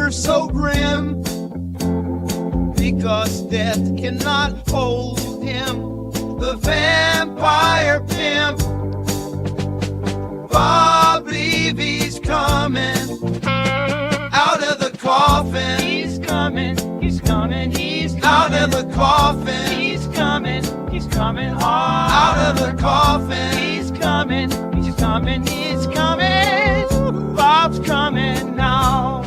future so grim, because death cannot hold him, the vampire pimp. Bob Levy's coming out of the coffin. He's coming, he's coming, he's coming. Out of the coffin. He's coming hard. Out of the coffin. He's coming, he's coming, he's coming. Bob's coming now.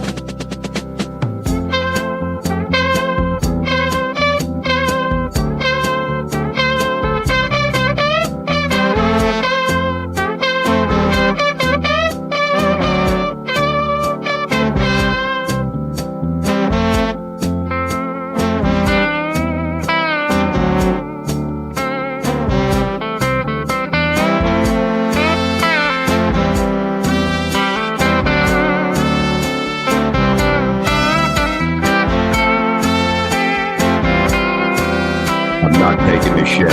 Not taking this shit.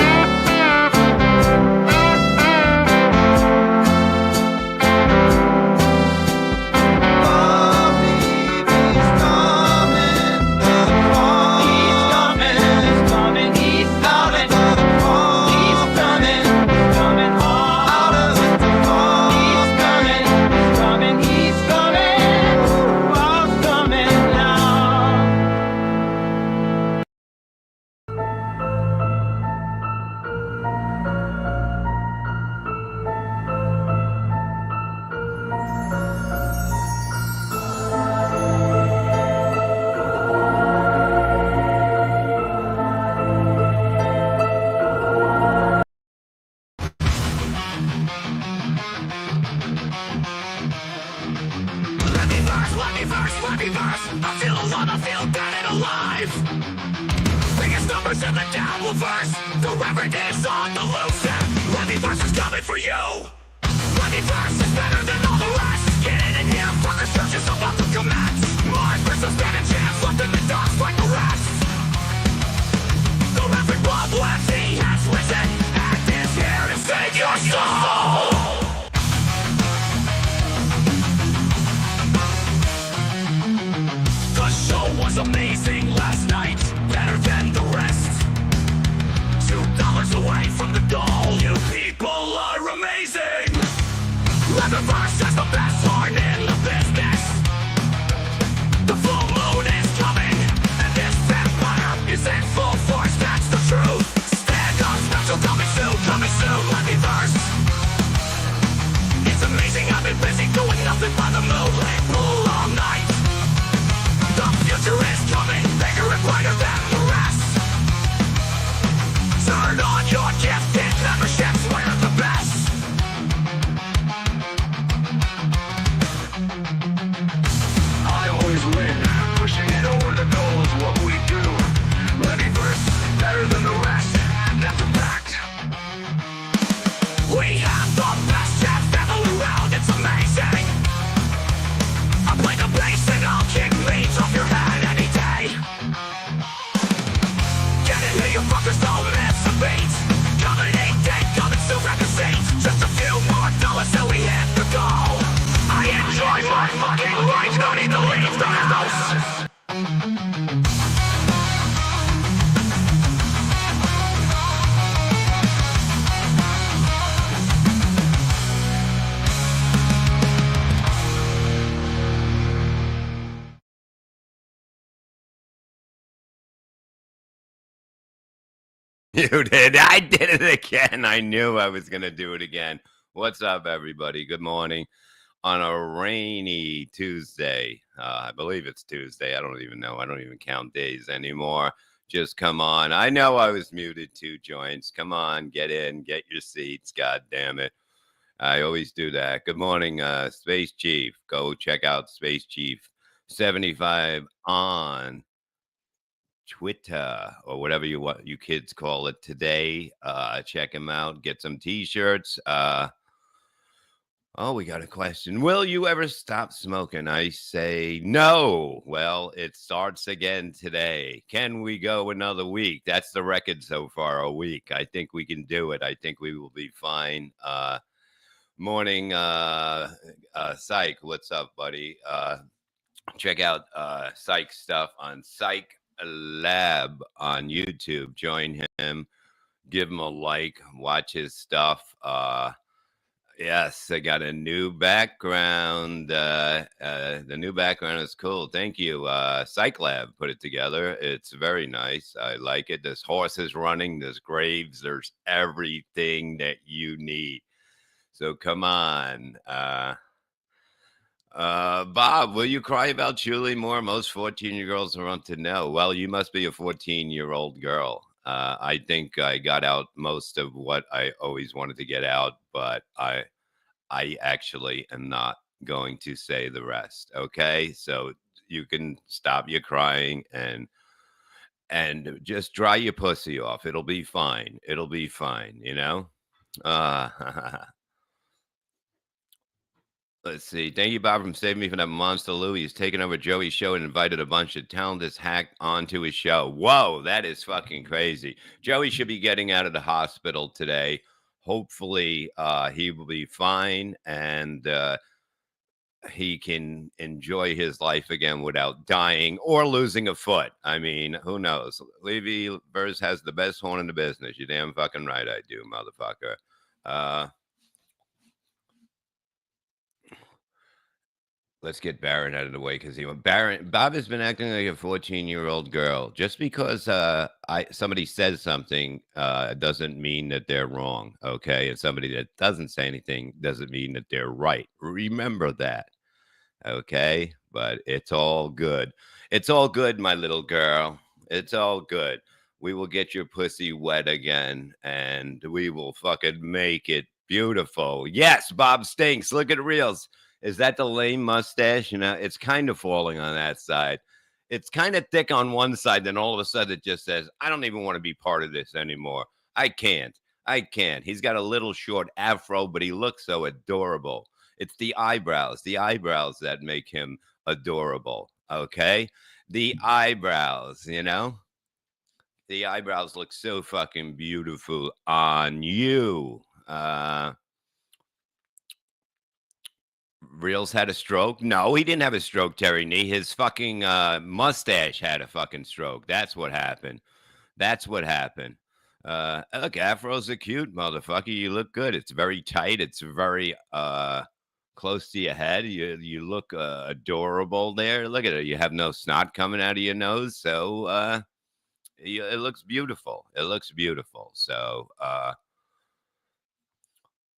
I feel alive, I feel dead and alive. Biggest numbers in the downward verse. The reverend is on the loose. Let me verse is coming for you. Let me verse is better than all the rest. Get in here, fuck the churches about to commence. My verse is standing chance, left in the dust like the rest. The reverend Bob Lefty has risen and is here to save your soul. The show was amazing last night, better than the rest. $2 away from the goal, you people are amazing. Leatherverse has the best heart in the business. The full moon is coming, and this vampire is in full force, that's the truth. Stand up, special coming soon, Leatherverse. It's amazing, I've been busy doing nothing by the moonlit pool all night. The future is coming, bigger and brighter than the rest. Turn on your gifted memberships, we're the best. I always win, pushing it over the goal is what we do. Leatherverse, better than the rest, that's a fact. We have the best chefs ever around, it's amazing. I play the bass and I'll kick leaves off your head any day. Get in here, you fuckers, don't miss a beat. Coming 8 day, coming soon, grab the seats. Just a few more dollars till we hit the goal. I enjoy my fucking life, don't need to leave the house. You did. I did it again. I knew I was going to do it again. What's up, everybody? Good morning on a rainy Tuesday. I believe it's Tuesday. I don't even know. I don't even count days anymore. Just come on. I know I was muted 2 joints. Come on, get in, get your seats. God damn it. I always do that. Good morning, Space Chief. Go check out Space Chief 75 on Twitter or whatever you kids call it today. Check him out. Get some t-shirts. Oh, we got a question. Will you ever stop smoking? I say no. Well, it starts again today. Can we go another week? That's the record so far, a week. I think we can do it. I think we will be fine. Morning, Psych. What's up, buddy? Check out Psych stuff on Psych Lab on YouTube. Join him, give him a like, watch his stuff. Yes, I got a new background. The new background is cool. Thank you. Psych Lab put it together. It's very nice. I like it. There's horses running, there's graves, there's everything that you need. So come on. Bob, will you cry about Julie more? Most 14-year-olds want to know. Well, you must be a 14-year-old girl. I think I got out most of what I always wanted to get out, but I actually am not going to say the rest. Okay, so you can stop your crying and just dry your pussy off. It'll be fine. It'll be fine. You know. Uh, Let's see. Thank you, Bob, from saving me from that monster Lou. He's taken over Joey's show and invited a bunch of talented hack onto his show. Whoa, that is fucking crazy. Joey should be getting out of the hospital today. Hopefully, he will be fine and he can enjoy his life again without dying or losing a foot. I mean, who knows? Levy Burrs has the best horn in the business. You're damn fucking right, I do, motherfucker. Let's get Baron out of the way because Bob has been acting like a 14-year-old girl. Just because somebody says something doesn't mean that they're wrong. Okay, and somebody that doesn't say anything doesn't mean that they're right. Remember that. Okay, but it's all good. It's all good, my little girl. It's all good. We will get your pussy wet again, and we will fucking make it beautiful. Yes, Bob stinks. Look at reels. Is that the lame mustache? You know, it's kind of falling on that side. It's kind of thick on one side, then all of a sudden it just says, I don't even want to be part of this anymore. I can't. I can't. He's got a little short afro, but he looks so adorable. It's the eyebrows that make him adorable. Okay. The eyebrows, you know, the eyebrows look so fucking beautiful on you. Reels had a stroke? No, he didn't have a stroke, Terry Nee. His fucking mustache had a fucking stroke. That's what happened. That's what happened. Look, afros are cute, motherfucker. You look good. It's very tight. It's very close to your head. You look adorable there. Look at it. You have no snot coming out of your nose, so it looks beautiful. It looks beautiful. So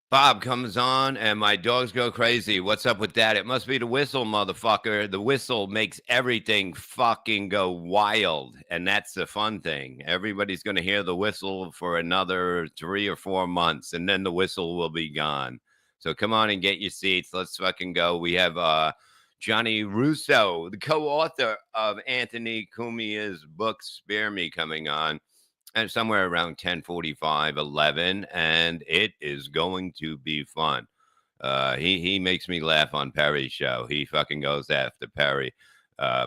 Bob comes on and my dogs go crazy. What's up with that? It must be the whistle, motherfucker. The whistle makes everything fucking go wild. And that's the fun thing. Everybody's going to hear the whistle for another 3 or 4 months, and then the whistle will be gone. So come on and get your seats. Let's fucking go. We have Johnny Russo, the co-author of Anthony Cumia's book, Spare Me, coming on. And somewhere around 10:45, 11, and it is going to be fun. He makes me laugh on Perry's show. He fucking goes after Perry,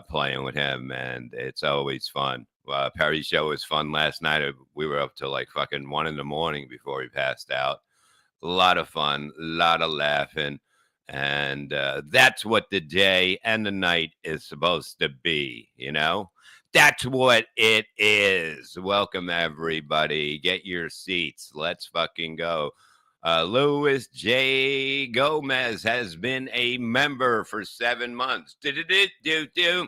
playing with him, and it's always fun. Perry's show was fun last night. We were up till like fucking 1 in the morning before he passed out. A lot of fun, a lot of laughing, and that's what the day and the night is supposed to be, you know? That's what it is. Welcome, everybody. Get your seats. Let's fucking go. Louis J. Gomez has been a member for 7 months. Do.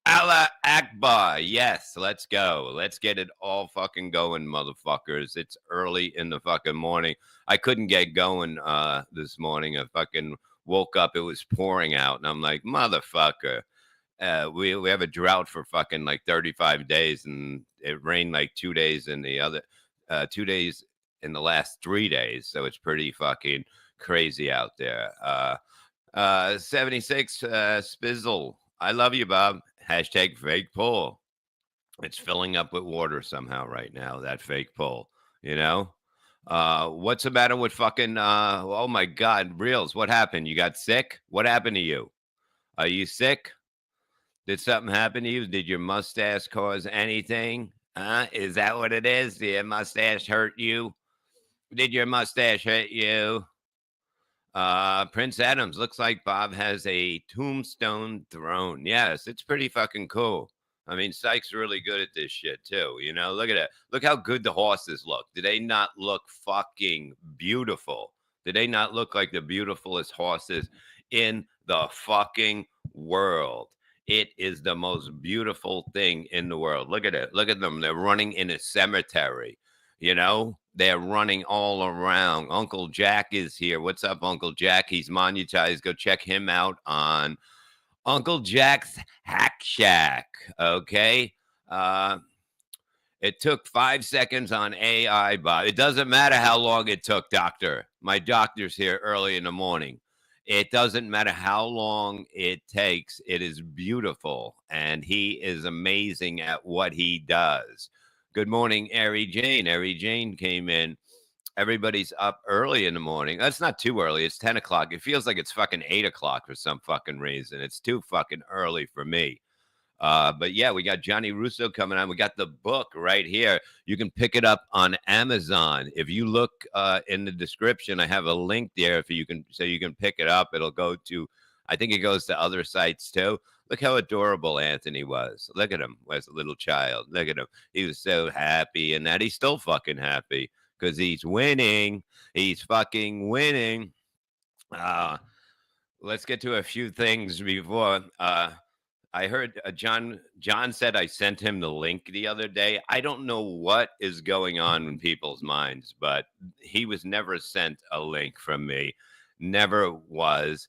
Allah Akbar. Yes, let's go. Let's get it all fucking going, motherfuckers. It's early in the fucking morning. I couldn't get going this morning. I fucking woke up. It was pouring out, and I'm like, motherfucker. We have a drought for fucking like 35 days, and it rained like 2 days in the other 2 days in the last 3 days. So it's pretty fucking crazy out there. 76 Spizzle. I love you, Bob. Hashtag fake poll. It's filling up with water somehow right now, that fake poll, you know? What's the matter with fucking oh my god, Reels, what happened? You got sick? What happened to you? Are you sick? Did something happen to you? Did your mustache cause anything? Is that what it is? Did your mustache hurt you? Did your mustache hurt you? Prince Adams looks like Bob has a tombstone throne. Yes, it's pretty fucking cool. I mean, Sykes really good at this shit too. You know, look at it. Look how good the horses look. Do they not look fucking beautiful? Do they not look like the beautifulest horses in the fucking world? It is the most beautiful thing in the world. Look at it. Look at them. They're running in a cemetery. You know, they're running all around. Uncle Jack is here. What's up, Uncle Jack? He's monetized. Go check him out on Uncle Jack's Hack Shack. Okay. It took 5 seconds on AI, Bob. It doesn't matter how long it took, doctor. My doctor's here early in the morning. It doesn't matter how long it takes. It is beautiful, and he is amazing at what he does. Good morning, Ari Jane. Ari Jane came in. Everybody's up early in the morning. That's not too early. It's 10 o'clock. It feels like it's fucking 8 o'clock for some fucking reason. It's too fucking early for me. But yeah, we got Johnny Russo coming on. We got the book right here. You can pick it up on Amazon. If you look in the description, I have a link there if you can, so you can pick it up. It'll go to, I think it goes to other sites too. Look how adorable Anthony was. Look at him as a little child. Look at him. He was so happy, and that he's still fucking happy because he's winning. He's fucking winning. Let's get to a few things before. I heard John said I sent him the link the other day. I don't know what is going on in people's minds, but he was never sent a link from me. Never was.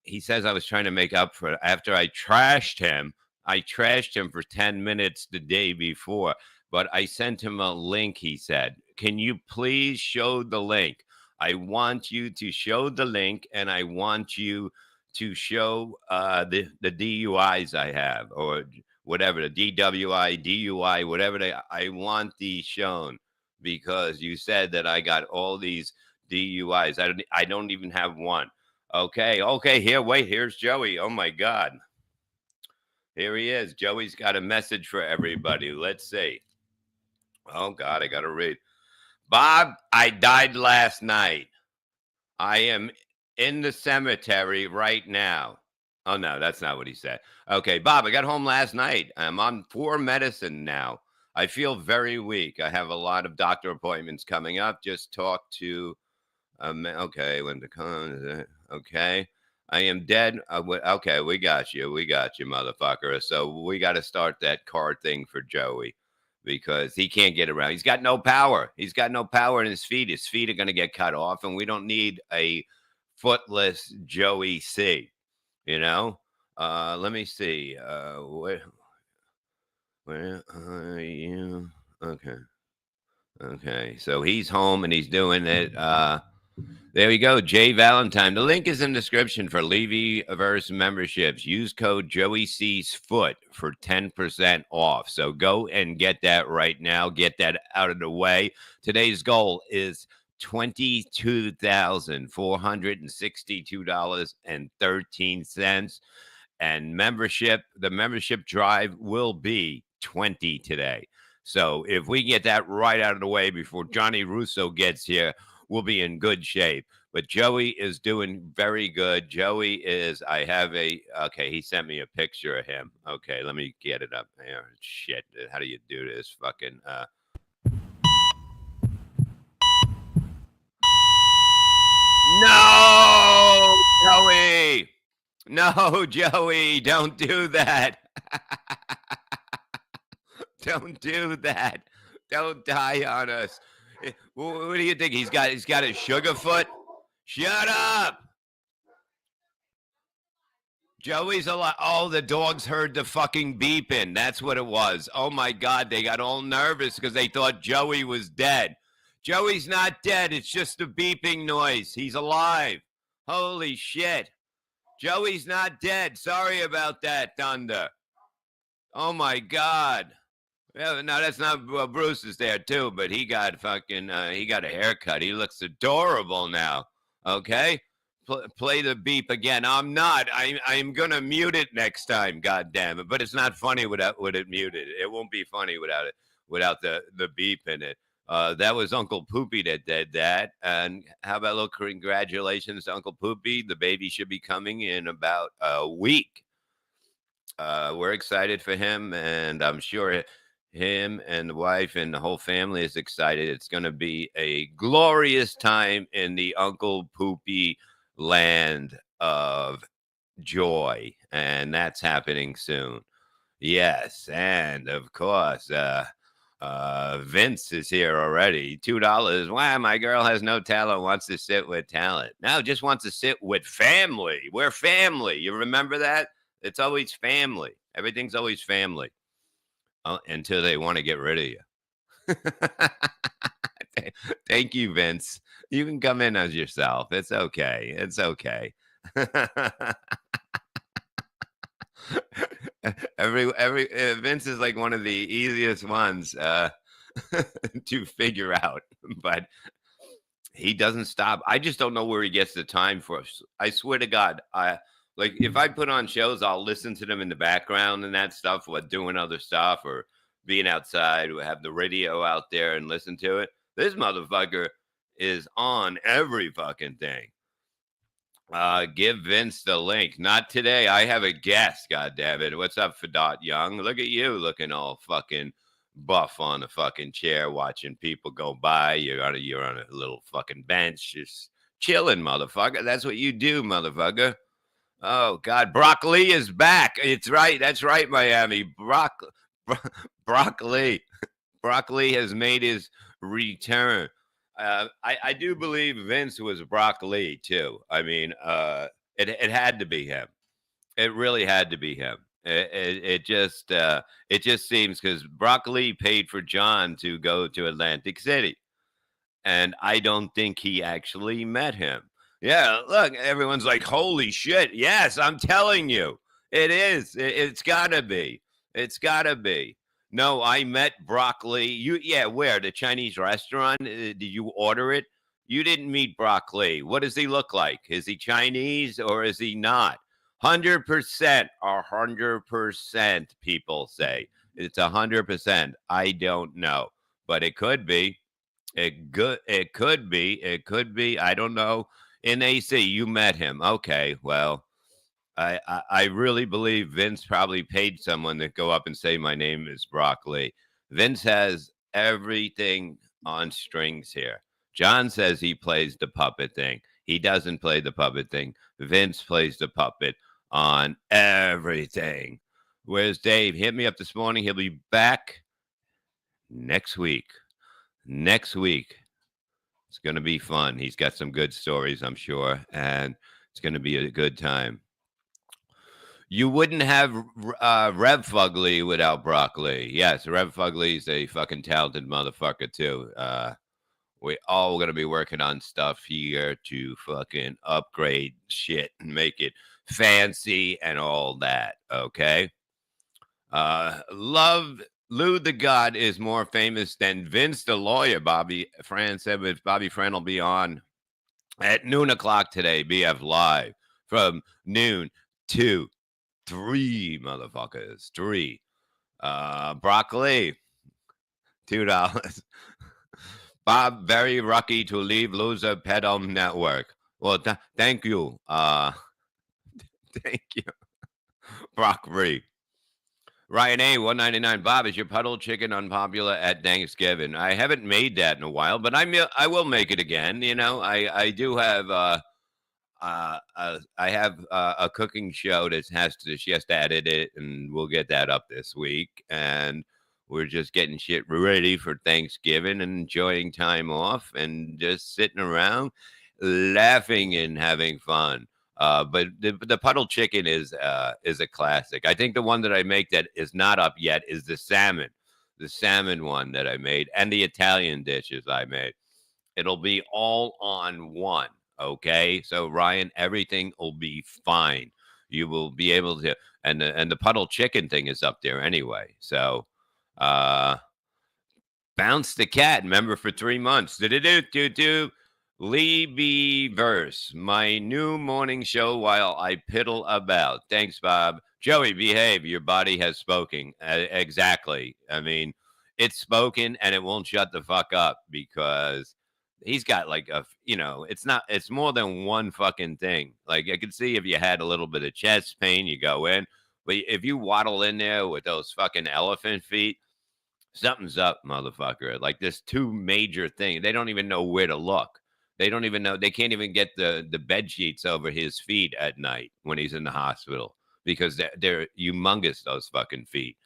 He says I was trying to make up for it after I trashed him. I trashed him for 10 minutes the day before, but I sent him a link, he said. Can you please show the link? I want you to show the link, and I want you to show the DUIs I have, or whatever, the DWI, DUI, whatever I want these shown, because you said that I got all these DUIs. I don't even have one. Okay, here's Joey. Oh my God. Here he is. Joey's got a message for everybody. Let's see. Oh God, I got to read. Bob, I died last night. I am in the cemetery right now. Oh, no, that's not what he said. Okay, Bob, I got home last night. I'm on 4 medicine now. I feel very weak. I have a lot of doctor appointments coming up. Just talk to, okay, when to come, okay. I am dead. Okay, we got you, motherfucker. So we got to start that card thing for Joey, because he can't get around. He's got no power. He's got no power in his feet. His feet are going to get cut off, and we don't need a footless Joey C. You know? Let me see. Where are you? Okay. So he's home and he's doing it. There we go. Jay Valentine. The link is in the description for Levyverse memberships. Use code Joey C's Foot for 10% off. So go and get that right now. Get that out of the way. Today's goal is $22,462.13. And the membership drive will be 20 today. So if we get that right out of the way before Johnny Russo gets here, we'll be in good shape. But Joey is doing very good. Joey is, okay, he sent me a picture of him. Okay, let me get it up here. Shit, how do you do this? Fucking, No, Joey. No, Joey, don't do that. Don't do that. Don't die on us. What do you think? He's got a sugar foot? Shut up. Joey's alive. Oh, the dogs heard the fucking beeping. That's what it was. Oh my God, they got all nervous because they thought Joey was dead. Joey's not dead. It's just a beeping noise. He's alive. Holy shit. Joey's not dead. Sorry about that, Thunder. Oh my God. Yeah, no, that's not, Bruce is there too, but he got he got a haircut. He looks adorable now. Okay? Play the beep again. I'm not. I'm going to mute it next time, God damn it. But it's not funny with it muted. It won't be funny without the beep in it. That was Uncle Poopy that did that. And how about a little congratulations to Uncle Poopy? The baby should be coming in about a week. We're excited for him, and I'm sure him and the wife and the whole family is excited. It's going to be a glorious time in the Uncle Poopy land of joy, and that's happening soon. Yes, and of course, Vince is here already. $2. Why my girl has no talent, wants to sit with talent. No, just wants to sit with family. We're family. You remember that? It's always family. Everything's always family until they want to get rid of you. Thank you, Vince. You can come in as yourself. It's okay. It's okay. every Vince is like one of the easiest ones to figure out, but he doesn't stop. I just don't know where he gets the time for us. I swear to God, like if I put on shows, I'll listen to them in the background and that stuff, while doing other stuff or being outside, or have the radio out there and listen to it. This motherfucker is on every fucking thing. Give Vince the link. Not today. I have a guest. God damn it. What's up, Fadot Young? Look at you, looking all fucking buff on a fucking chair, watching people go by. You're on a little fucking bench, just chilling, motherfucker. That's what you do, motherfucker. Oh God, Brock Lee is back. It's right. That's right, Miami. Brock Lee. Brock Lee has made his return. I do believe Vince was Brock Lee too. I mean, it had to be him. It really had to be him. It just seems, because Brock Lee paid for John to go to Atlantic City, and I don't think he actually met him. Yeah, look, everyone's like, "Holy shit!" Yes, I'm telling you, it is. It's gotta be. It's gotta be. No, I met broccoli. Where? The Chinese restaurant? Did you order it? You didn't meet broccoli. What does he look like? Is he Chinese or is he not? 100%, 100%, people say. It's 100%. I don't know, but it could be. It could be. It could be. I don't know. In AC, you met him. Okay, well. I really believe Vince probably paid someone to go up and say, "My name is Broccoli." Vince has everything on strings here. John says he plays the puppet thing. He doesn't play the puppet thing. Vince plays the puppet on everything. Where's Dave? Hit me up this morning. He'll be back next week. Next week. It's going to be fun. He's got some good stories, I'm sure, and it's going to be a good time. You wouldn't have Rev Fugly without Broccoli. Yes, Rev Fugly is a fucking talented motherfucker, too. We all going to be working on stuff here to fucking upgrade shit and make it fancy and all that, okay? Lou the God is more famous than Vince the lawyer, Bobby Fran said. But Bobby Fran will be on at noon o'clock today, BF Live, from noon to 3, motherfuckers. 3. Broccoli, $2. Bob, very lucky to leave Loser Pedom Network. Well, thank you. Thank you. Broccoli. Ryan A, 199. Bob, is your puddle chicken unpopular at Thanksgiving? I haven't made that in a while, but I will make it again. You know, I do have I have a cooking show that she has to edit it, and we'll get that up this week. And we're just getting shit ready for Thanksgiving and enjoying time off and just sitting around laughing and having fun. But the puddle chicken is a classic. I think the one that I make that is not up yet is the salmon one that I made, and the Italian dishes I made. It'll be all on one. Okay, so Ryan, everything will be fine. You will be able to, and the puddle chicken thing is up there anyway. So, Bounce the Cat, member for 3 months. Do Lee B. Verse, my new morning show while I piddle about. Thanks, Bob. Joey, behave. Your body has spoken. Exactly. I mean, it's spoken and it won't shut the fuck up because he's got like it's more than one fucking thing. Like I could see if you had a little bit of chest pain, you go in, but if you waddle in there with those fucking elephant feet, something's up, motherfucker. Like there's two major things. They don't even know where to look. They don't even know. They can't even get the bed sheets over his feet at night when he's in the hospital because they're humongous. Those fucking feet.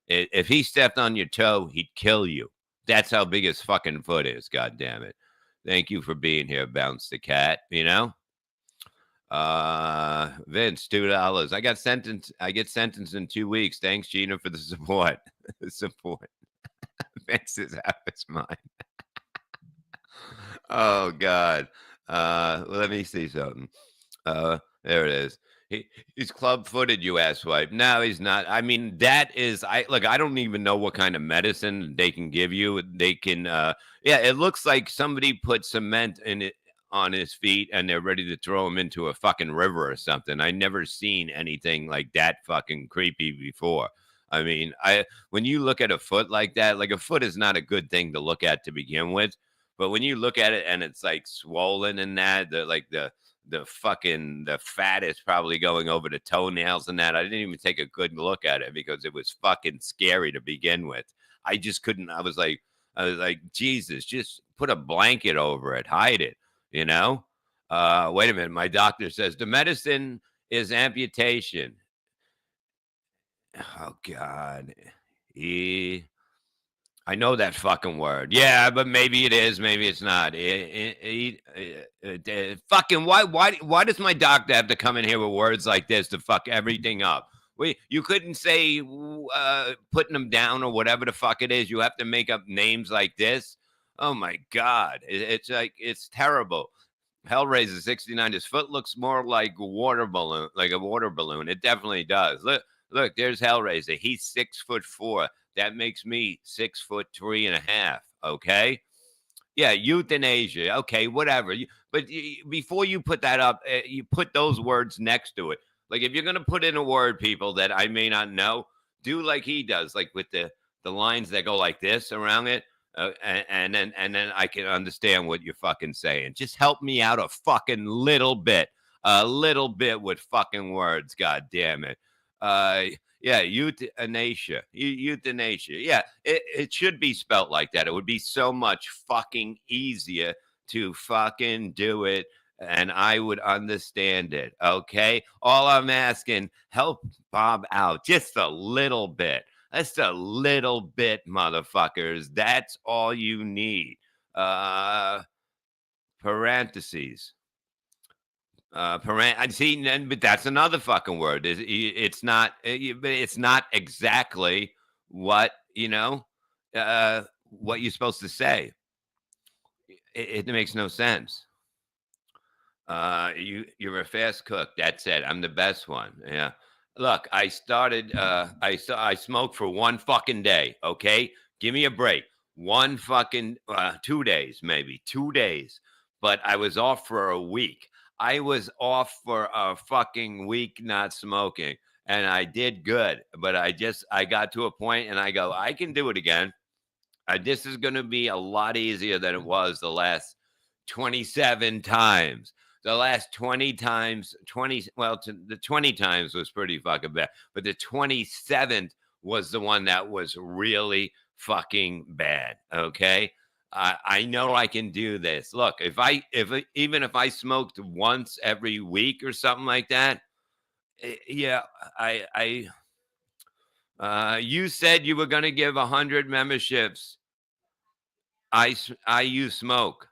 If he stepped on your toe, he'd kill you. That's how big his fucking foot is. God damn it. Thank you for being here, Bounce the Cat. You know? Vince, $2. I get sentenced in 2 weeks. Thanks, Gina, for the support. The support. Vince is out of his mind. Oh God. Let me see something. There it is. He's club-footed, you asswipe. No, he's not. I mean, that is. I don't even know what kind of medicine they can give you. They can. Yeah, it looks like somebody put cement in it on his feet, and they're ready to throw him into a fucking river or something. I never seen anything like that fucking creepy before. I mean, when you look at a foot like that, like a foot is not a good thing to look at to begin with. But when you look at it and it's like swollen and that, the fat is probably going over the toenails and that. I didn't even take a good look at it because it was fucking scary to begin with. I just couldn't. I was like, Jesus, just put a blanket over it, hide it, you know? Wait a minute. My doctor says the medicine is amputation. Oh God. I know that fucking word. Yeah, but maybe it is, maybe it's not. Fucking why does my doctor have to come in here with words like this to fuck everything up? You couldn't say putting them down or whatever the fuck it is. You have to make up names like this. Oh my God, it's like it's terrible. Hellraiser 69. His foot looks more like a water balloon, It definitely does. Look, there's Hellraiser. He's 6'4". That makes me 6'3.5". Okay. Yeah. Euthanasia. Okay. Whatever. But before you put that up, you put those words next to it. Like if you're going to put in a word, people, that I may not know, do like he does, like with the lines that go like this around it. And then I can understand what you're fucking saying. Just help me out a fucking little bit with fucking words. God damn it. Yeah, euthanasia. Euthanasia. Yeah, it should be spelt like that. It would be so much fucking easier to fucking do it, and I would understand it. Okay? All I'm asking, help Bob out just a little bit. Just a little bit, motherfuckers. That's all you need. Parentheses. But that's another fucking word. It's not exactly what what you're supposed to say. It makes no sense. You're a fast cook. That's it. I'm the best one. Yeah. Look, I started. I smoked for one fucking day. Okay, give me a break. One fucking 2 days, maybe 2 days. But I was off for a week. I was off for a fucking week not smoking, and I did good. But I got to a point, and I go, I can do it again. This is going to be a lot easier than it was the last 27 times. The last 20 times, the 20 times was pretty fucking bad. But the 27th was the one that was really fucking bad. Okay. I know I can do this. Look, even if I smoked once every week or something like that, yeah, you said you were going to give 100 memberships. You smoke.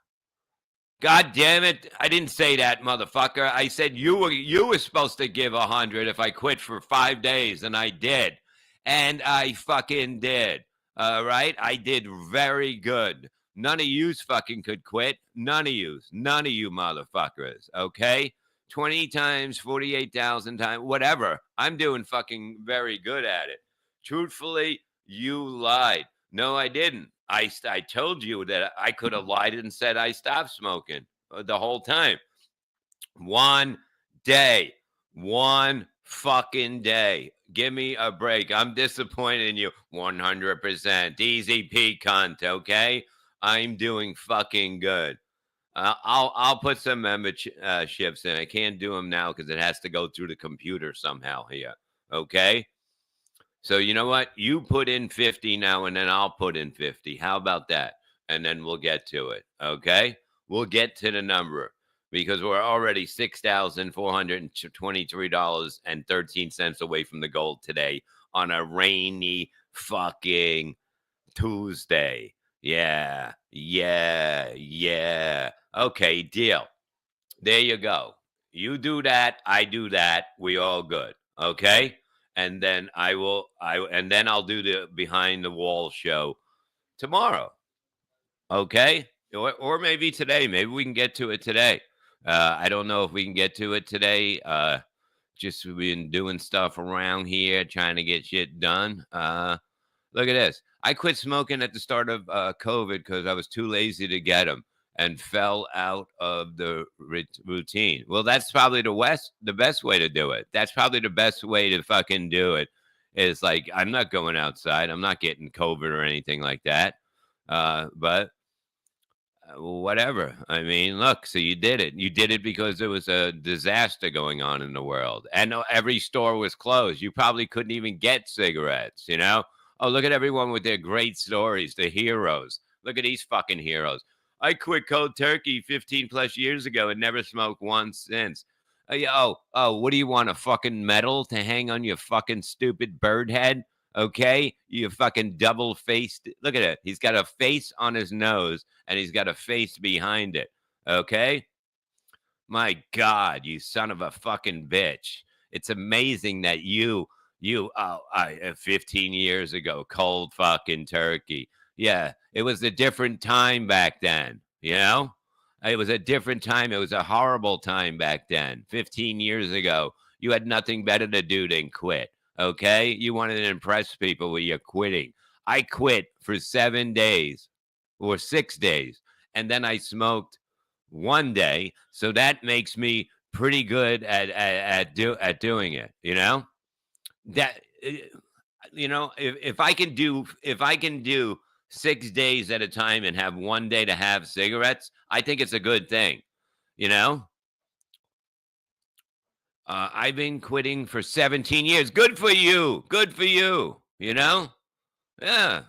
God damn it! I didn't say that, motherfucker. I said you were supposed to give 100 if I quit for 5 days, and I did, and I fucking did. All right, I did very good. None of you fucking could quit. None of you motherfuckers. Okay, 20 times, 48,000 times, whatever. I'm doing fucking very good at it. Truthfully, you lied. No, I didn't. I told you that I could have lied and said I stopped smoking the whole time. One day, one fucking day. Give me a break. I'm disappointed in you. 100%. Easy P cunt, okay? I'm doing fucking good. I'll put some memberships in. I can't do them now because it has to go through the computer somehow here. Okay. So you know what? You put in 50 now, and then I'll put in 50. How about that? And then we'll get to it. Okay. We'll get to the number because we're already $6,423.13 away from the goal today on a rainy fucking Tuesday. Yeah, yeah. Okay, deal. There you go. You do that, I do that. We all good. Okay? And then I'll do the behind the wall show tomorrow. Okay? Or maybe today. Maybe we can get to it today. I don't know if we can get to it today. Just been doing stuff around here, trying to get shit done. Look at this. I quit smoking at the start of COVID because I was too lazy to get them and fell out of the routine. Well, that's probably the best way to do it. That's probably the best way to fucking do it. Is like I'm not going outside. I'm not getting COVID or anything like that. But whatever. I mean, look, so you did it. You did it because there was a disaster going on in the world, and every store was closed. You probably couldn't even get cigarettes. You know. Oh, look at everyone with their great stories, the heroes. Look at these fucking heroes. I quit cold turkey 15 plus years ago and never smoked once since. What do you want, a fucking medal to hang on your fucking stupid bird head? Okay, you fucking double faced. Look at it. He's got a face on his nose and he's got a face behind it. Okay. My God, you son of a fucking bitch. It's amazing that you 15 years ago, cold fucking turkey. Yeah, it was a different time back then, you know? It was a different time. It was a horrible time back then. 15 years ago, you had nothing better to do than quit, okay? You wanted to impress people with your quitting. I quit for 7 days or 6 days, and then I smoked one day. So that makes me pretty good at doing it, you know? That if I can do 6 days at a time and have one day to have cigarettes, I think it's a good thing, you know. I've been quitting for 17 years. Good for you. Good for you. You know. Yeah.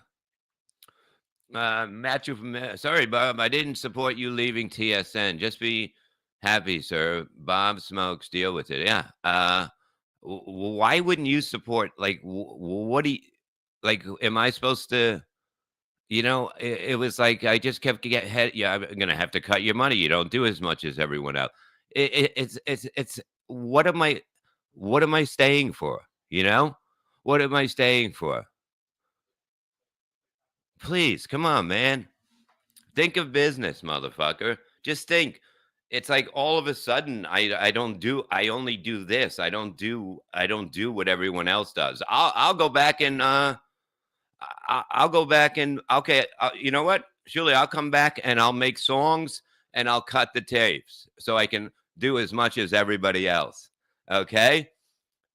Matthew from sorry, Bob. I didn't support you leaving TSN. Just be happy, sir. Bob smokes. Deal with it. Yeah. Why wouldn't you support? Like, what do you like? Am I supposed to? It was like I just kept getting head. Yeah, I'm gonna have to cut your money. You don't do as much as everyone else. It's what am I staying for? You know, what am I staying for? Please, come on, man. Think of business, motherfucker. Just think. It's like all of a sudden I only do this. I don't do what everyone else does. I'll go back and I'll go back and okay, you know what? Surely I'll come back and I'll make songs and I'll cut the tapes so I can do as much as everybody else. Okay?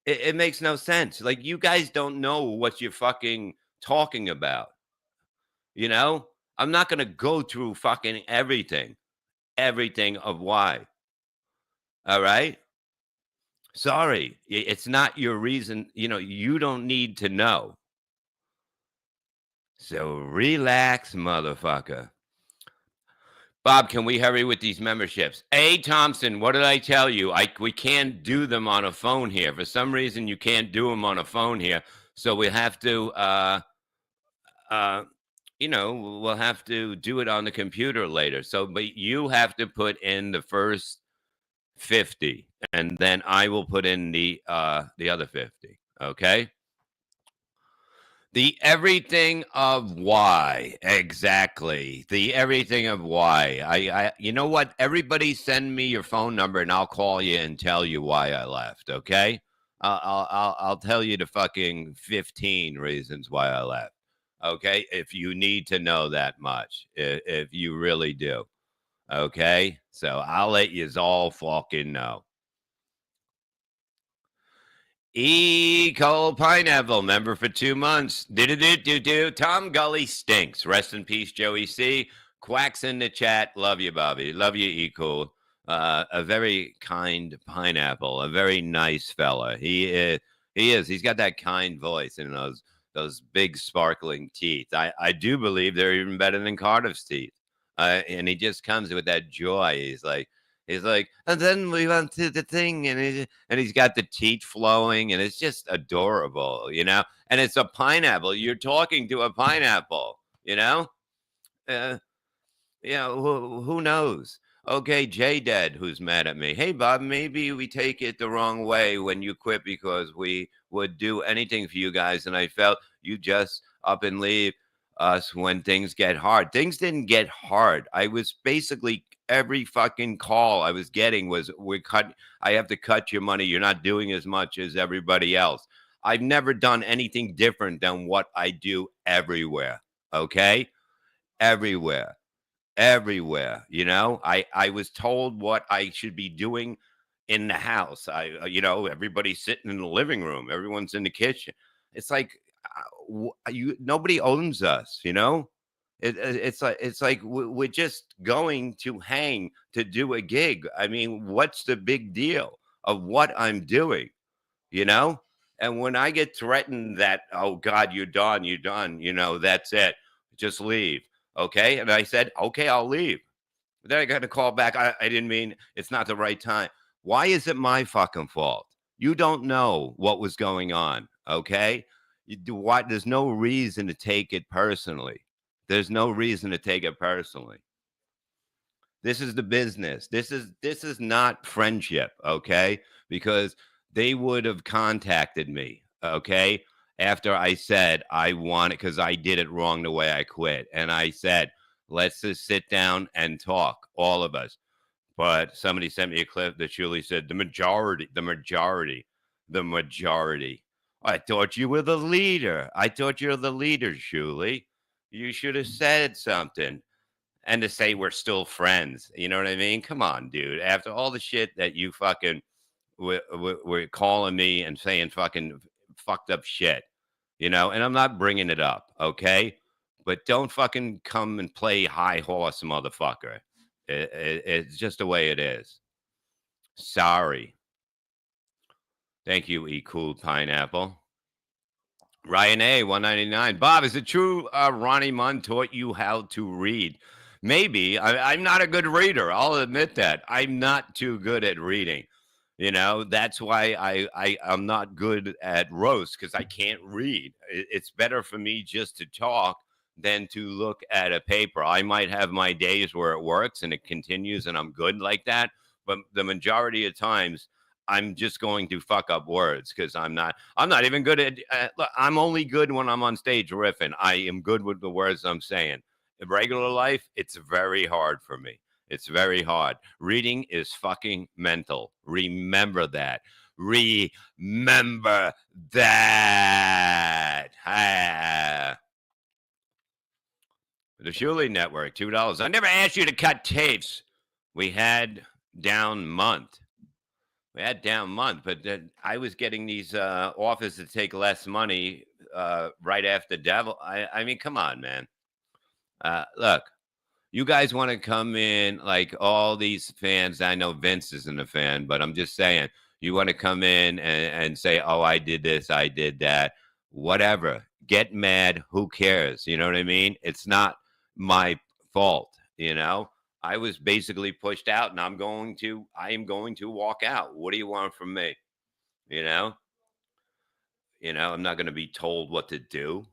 It makes no sense. Like you guys don't know what you're fucking talking about. You know? I'm not gonna go through fucking everything of why. All right? Sorry. It's not your reason. You don't need to know. So relax, motherfucker. Bob, can we hurry with these memberships? A. Thompson, what did I tell you? We can't do them on a phone here. For some reason, you can't do them on a phone here. So we have to, we'll have to do it on the computer later. So, but you have to put in the first 50, and then I will put in the other 50. Okay. The everything of why. Exactly. The everything of why. You know what? Everybody send me your phone number and I'll call you and tell you why I left. Okay. I'll tell you the fucking 15 reasons why I left. Okay. If you need to know that much, if you really do. Okay. So I'll let you all fucking know. Cole Pineapple, member for 2 months. Do. Tom Gully stinks. Rest in peace, Joey C. Quacks in the chat. Love you, Bobby. Love you, Cole. A very kind pineapple. A very nice fella. He is. He is. He's got that kind voice and those big sparkling teeth. I do believe they're even better than Cardiff's teeth. And he just comes with that joy. He's like, and then we went to the thing, and he's got the teeth flowing, and it's just adorable, you know. And it's a pineapple. You're talking to a pineapple, you know. Uh, who knows? Okay, J Dead, who's mad at me. Hey, Bob, maybe we take it the wrong way when you quit because we would do anything for you guys, and I felt you just up and leave us when things get hard. Things didn't get hard. I was basically every fucking call I was getting was I have to cut your money. You're not doing as much as everybody else. I've never done anything different than what I do everywhere. Okay? Everywhere. You know, I was told what I should be doing in the house. Everybody's sitting in the living room, everyone's in the kitchen. It's like nobody owns us, you know. It's like we're just going to hang to do a gig. I mean, what's the big deal of what I'm doing, you know? And when I get threatened that, oh God, you're done, you know, that's it, just leave. Okay. And I said, okay, I'll leave. But then I got to call back. I didn't mean it's not the right time. Why is it my fucking fault? You don't know what was going on. Okay. There's no reason to take it personally. There's no reason to take it personally. This is the business. This is not friendship, okay? Because they would have contacted me, okay? After I said I want it because I did it wrong the way I quit. And I said, let's just sit down and talk, all of us. But somebody sent me a clip that Julie said, the majority. I thought you were the leader. I thought you're the leader, Julie. You should have said something. And to say we're still friends, you know what I mean? Come on, dude. After all the shit that you fucking were calling me and saying fucking fucked up shit, you know, and I'm not bringing it up, okay? But don't fucking come and play high horse, motherfucker. It's just the way it is. Sorry. Thank you, Cool Pineapple. Ryan A, 199. Bob, is it true Ronnie Munn taught you how to read? Maybe. I'm not a good reader. I'll admit that. I'm not too good at reading. You know, that's why I'm not good at roast because I can't read. It's better for me just to talk than to look at a paper. I might have my days where it works and it continues and I'm good like that. But the majority of times, I'm just going to fuck up words because I'm not even good at, look, I'm only good when I'm on stage riffing. I am good with the words I'm saying. In regular life, it's very hard for me. It's very hard. Reading is fucking mental. Remember that. Remember that. The Shuley Network, $2. I never asked you to cut tapes. We had down month. But I was getting these offers to take less money right after Devil. I mean, come on, man. Look, you guys want to come in like all these fans. I know Vince isn't a fan, but I'm just saying, you want to come in and say, oh, I did this, I did that, whatever. Get mad. Who cares? You know what I mean? It's not my fault, you know? I was basically pushed out and I am going to walk out. What do you want from me? You know, I'm not going to be told what to do.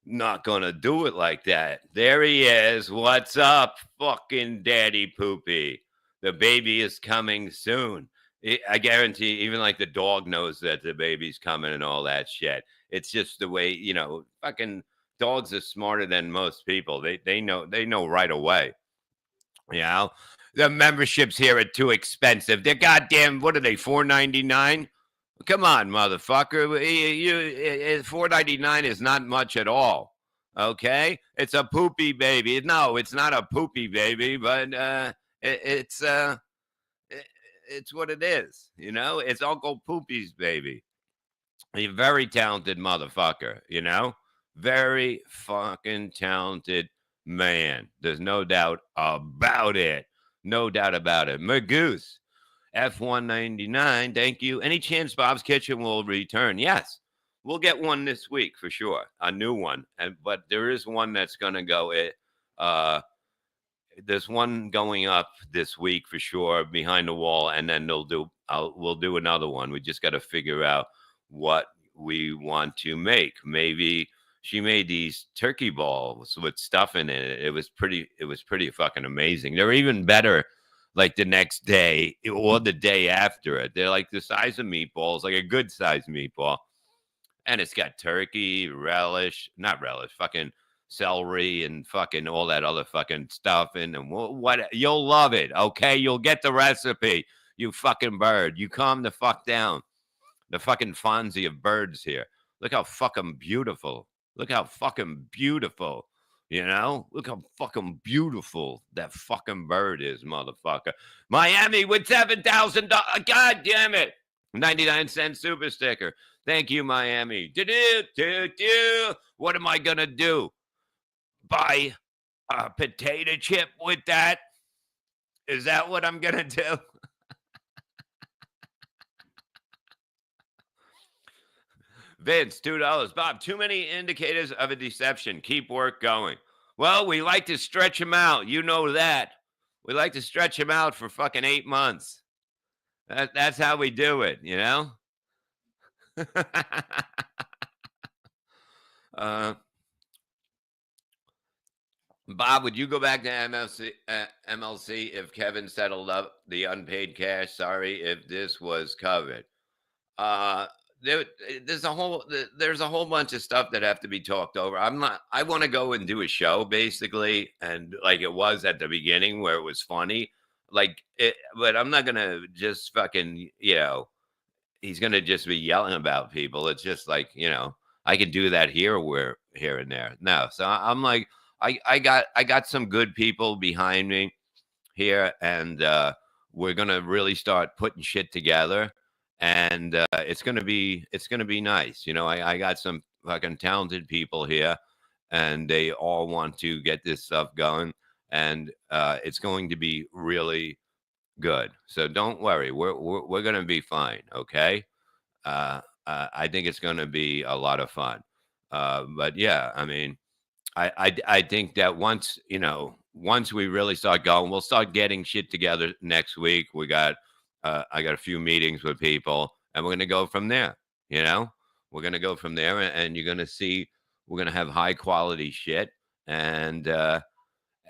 Not going to do it like that. There he is. What's up, fucking Daddy Poopy? The baby is coming soon. I guarantee even like the dog knows that the baby's coming and all that shit. It's just the way, fucking dogs are smarter than most people. They know right away. You know, the memberships here are too expensive. They're goddamn, what are they, $4.99? Come on, motherfucker. $4.99 is not much at all. Okay? It's a poopy baby. No, it's not a poopy baby, but it's what it is. You know, it's Uncle Poopy's baby. A very talented motherfucker, you know? Very fucking talented man. There's no doubt about it. No doubt about it. Magoose, F199, thank you. Any chance Bob's Kitchen will return? Yes. We'll get one this week for sure. A new one. But there is one that's gonna go uh there's one going up this week for sure behind the wall, and then we'll do another one. We just got to figure out what we want to make. Maybe she made these turkey balls with stuff in it. It was pretty fucking amazing. They're even better like the next day or the day after it. They're like the size of meatballs, like a good size meatball. And it's got turkey, not relish, fucking celery and fucking all that other fucking stuff in. And what you'll love it, okay? You'll get the recipe, you fucking bird. You calm the fuck down. The fucking Fonzie of birds here. Look how fucking beautiful. Look how fucking beautiful. You know, look how fucking beautiful that fucking bird is, motherfucker. Miami with $7,000. God damn it. 99-cent super sticker. Thank you, Miami. What am I going to do? Buy a potato chip with that? Is that what I'm going to do? Vince, $2. Bob, too many indicators of a deception. Keep work going. Well, we like to stretch them out. You know that. We like to stretch them out for fucking 8 months. That's how we do it, you know? Bob, would you go back to MLC if Kevin settled up the unpaid cash? Sorry if this was covered. Uh, there's a whole bunch of stuff that have to be talked over. I want to go and do a show basically, and like it was at the beginning where it was funny, but I'm not gonna just fucking, he's gonna just be yelling about people. It's just like, I can do that here and there. No, so I'm like, I got some good people behind me here, and we're gonna really start putting shit together, and it's gonna be nice. I got some fucking talented people here, and they all want to get this stuff going, and it's going to be really good. So don't worry, we're gonna be fine. Okay. I think it's gonna be a lot of fun. But yeah, I mean, I think that once we really start going, we'll start getting shit together next week. I got a few meetings with people, and we're gonna go from there. We're gonna go from there, and you're gonna see we're gonna have high quality shit, and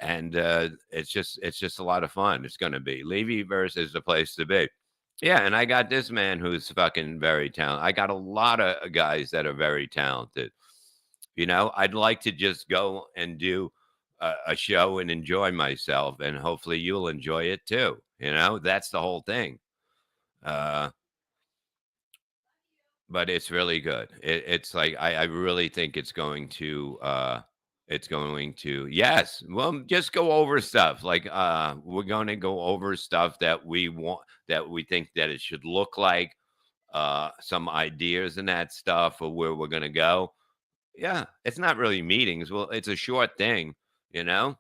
it's just a lot of fun. It's gonna be Levyverse is the place to be. Yeah, and I got this man who's fucking very talented. I got a lot of guys that are very talented. I'd like to just go and do a show and enjoy myself, and hopefully you'll enjoy it too. That's the whole thing. But it's really good. It's like I really think it's going to yes. Well, just go over stuff. Like we're going to go over stuff that we want, that we think that it should look like, some ideas and that stuff, or where we're going to go. Yeah, it's not really meetings. Well, it's a short thing, you know?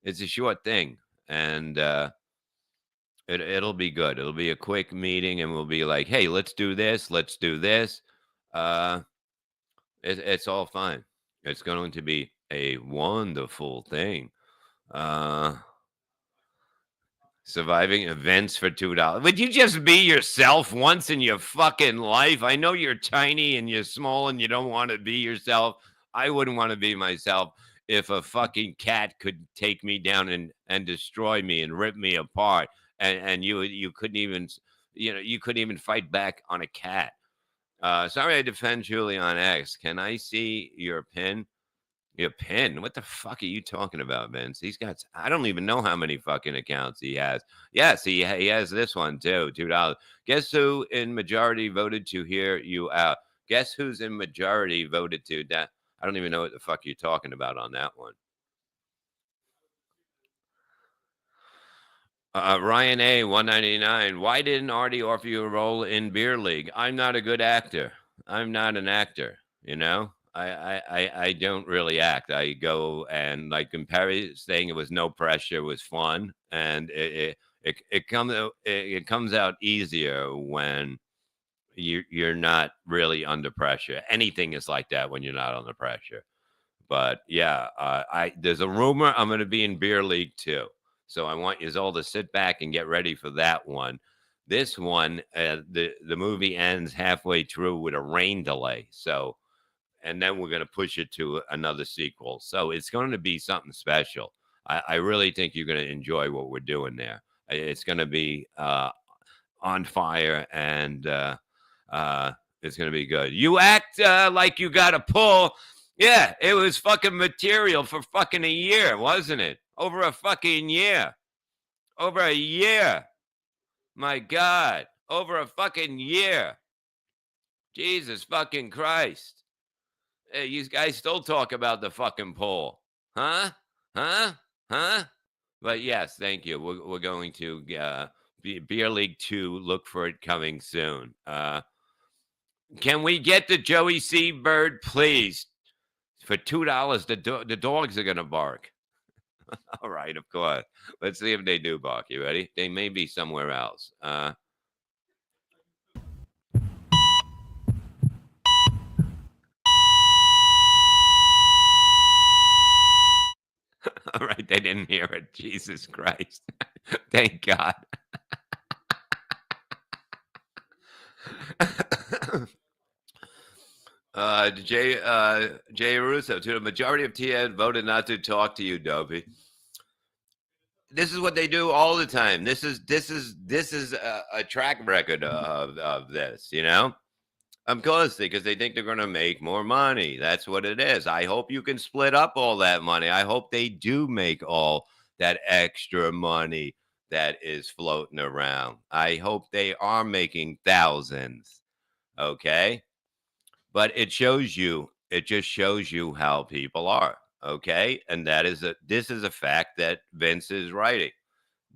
It's a short thing, and it'll be good. It'll be a quick meeting, and we'll be like, "Hey, let's do this. Let's do this." Uh, it's all fine. It's going to be a wonderful thing. Uh, Surviving events for $2. Would you just be yourself once in your fucking life? I know you're tiny and you're small and you don't want to be yourself. I wouldn't want to be myself if a fucking cat could take me down and destroy me and rip me apart. And you couldn't even, you couldn't even fight back on a cat. Sorry, I defend Julian X. Can I see your pin? Your pin? What the fuck are you talking about, Vince? I don't even know how many fucking accounts he has. Yes, he has this one too, $2. Guess who in majority voted to hear you out? Guess who's in majority voted to that? I don't even know what the fuck you're talking about on that one. Ryan A, 199. Why didn't Artie offer you a role in Beer League? I'm not a good actor. I'm not an actor, you know. I don't really act. I go and like in Perry's thing, it was no pressure, it was fun, and it comes out easier when you're not really under pressure. Anything is like that when you're not under pressure. But yeah, I there's a rumor I'm going to be in Beer League too, so I want you all to sit back and get ready for that one. This one, the movie ends halfway through with a rain delay, so and then we're going to push it to another sequel. So it's going to be something special. I really think you're going to enjoy what we're doing there. It's going to be on fire, and it's going to be good. You act like you got a pull. Yeah, it was fucking material for fucking a year, wasn't it? Over a fucking year. Over a year. My God. Over a fucking year. Jesus fucking Christ. Hey, you guys still talk about the fucking poll. Huh? Huh? Huh? But yes, thank you. We're going to Beer League 2. Look for it coming soon. Can we get the Joey Seabird, please? For $2, the dogs are going to bark. All right, of course. Let's see if they do bark. You ready? They may be somewhere else. All right, they didn't hear it. Jesus Christ. Thank God. Jay Russo, to the majority of TN voted not to talk to you, Dopey. This is what they do all the time. This is a track record of this, you know? Of course, because they think they're going to make more money. That's what it is. I hope you can split up all that money. I hope they do make all that extra money that is floating around. I hope they are making thousands. Okay? But it just shows you how people are. Okay? And this is a fact that Vince is writing.